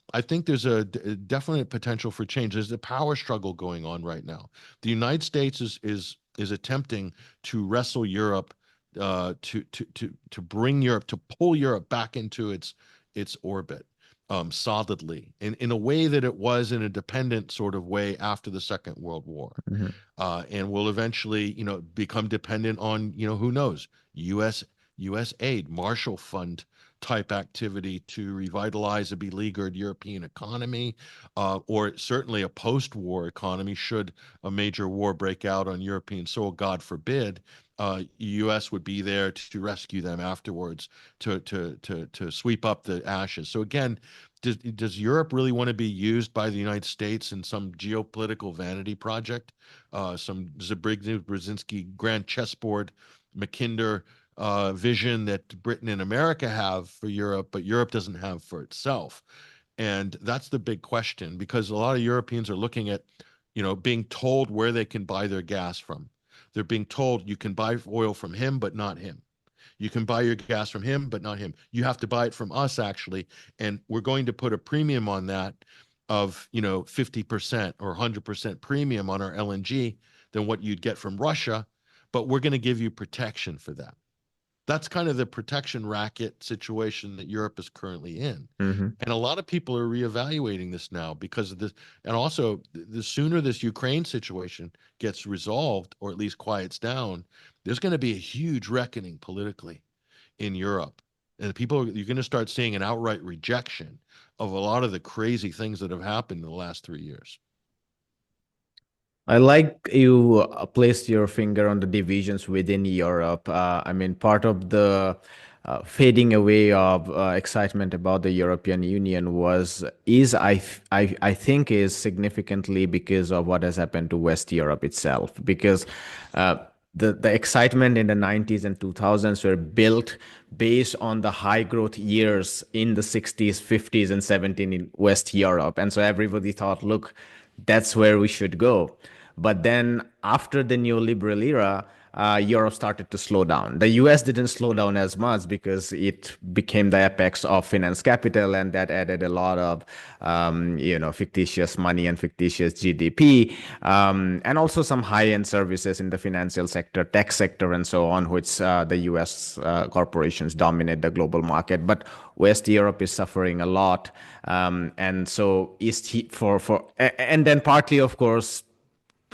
there's a definite potential for change. There's a power struggle going on right now. The United States is attempting to wrestle Europe, to bring Europe, to pull Europe back into its orbit, solidly, in a way that it was in a dependent sort of way after the Second World War, Mhm. and will eventually, become dependent on, who knows, U.S. U.S. aid, Marshall Fund type activity to revitalize a beleaguered European economy, or certainly a post-war economy should a major war break out on European soil, God forbid. U.S. would be there to rescue them afterwards, to sweep up the ashes. So again, does Europe really want to be used by the United States in some geopolitical vanity project, some Brzezinski grand chessboard, Mackinder vision that Britain and America have for Europe, but Europe doesn't have for itself? And that's the big question, because a lot of Europeans are looking at, being told where they can buy their gas from. They're being told you can buy oil from him, but not him. You can buy your gas from him, but not him. You have to buy it from us, actually. And we're going to put a premium on that of, 50% or 100% premium on our LNG than what you'd get from Russia. But we're going to give you protection for that. That's kind of the protection racket situation that Europe is currently in. Mhm. And a lot of people are reevaluating this now because of this. And also, the sooner this Ukraine situation gets resolved, or at least quiets down, there's going to be a huge reckoning politically in Europe. And you're going to start seeing an outright rejection of a lot of the crazy things that have happened in the last 3 years. I like you placed your finger on the divisions within Europe. I mean, part of the fading away of excitement about the European Union I think, is significantly because of what has happened to West Europe itself. Because uh, the excitement in the 90s and 2000s were built based on the high growth years in the 60s, 50s, and 70s in West Europe. And so everybody thought, look, that's where we should go. But then after the neoliberal era, Europe started to slow down. The US didn't slow down as much because it became the apex of finance capital, and that added a lot of fictitious money and fictitious GDP, and also some high-end services in the financial sector, tech sector, and so on, which the US corporations dominate the global market. But West Europe is suffering a lot, and so and then partly, of course,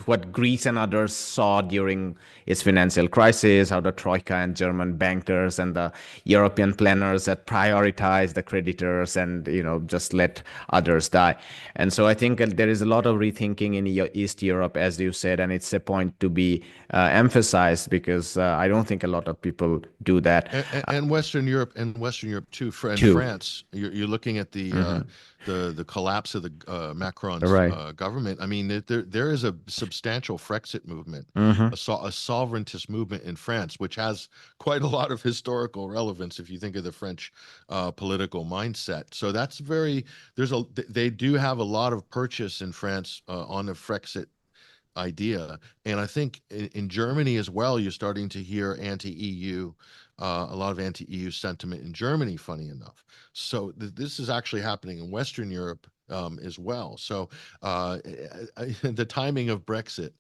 what Greece and others saw during its financial crisis, how the Troika and German bankers and the European planners had prioritized the creditors and just let others die. And so I think there is a lot of rethinking in East Europe, as you said, and it's a point to be emphasized because I don't think a lot of people do that And Western Europe too. And too. France, you're looking at the collapse of the Macron's Right. government. I mean, there is a substantial Frexit movement, Hmm. a sovereigntist movement in France, which has quite a lot of historical relevance if you think of the French political mindset. So that's very they do have a lot of purchase in France on the Frexit idea. And I think in Germany as well, you're starting to hear anti-EU, a lot of anti-EU sentiment in Germany, funny enough. So this is actually happening in Western Europe as well. So the timing of Brexit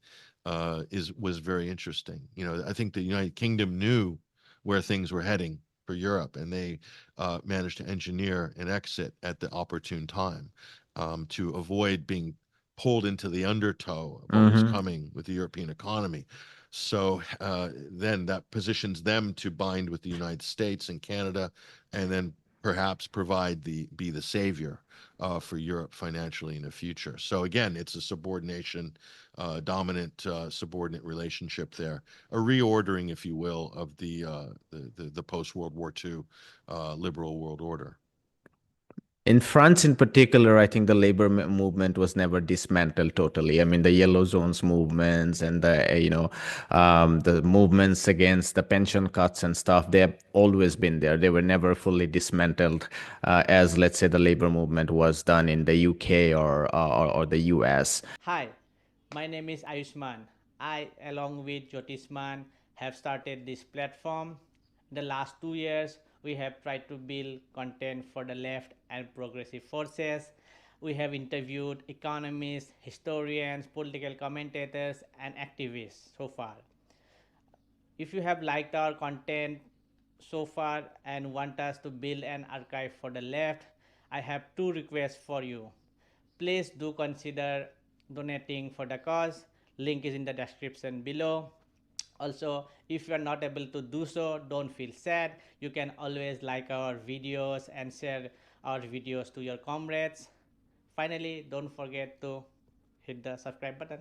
was very interesting. I think the United Kingdom knew where things were heading for Europe, and they managed to engineer an exit at the opportune time to avoid being pulled into the undertow of what was Hmm. coming with the European economy. So then that positions them to bind with the United States and Canada, and then perhaps be the savior for Europe financially in the future. So again, it's a subordination, dominant subordinate relationship there, a reordering, if you will, of the post World War II liberal world order. In France, in particular, I think the labor movement was never dismantled totally. I mean, the yellow zones movements and the movements against the pension cuts and stuff. They have always been there. They were never fully dismantled, as let's say the labor movement was done in the UK or the US. Hi, my name is Ayushman. I, along with Jyotisman, have started this platform. In the last 2 years, we have tried to build content for the left and progressive forces. We have interviewed economists, historians, political commentators, and activists so far. If you have liked our content so far and want us to build an archive for the left, I have two requests for you. Please do consider donating for the cause. Link is in the description below. Also, if you are not able to do so, don't feel sad. You can always like our videos and share our videos to your comrades. Finally, don't forget to hit the subscribe button.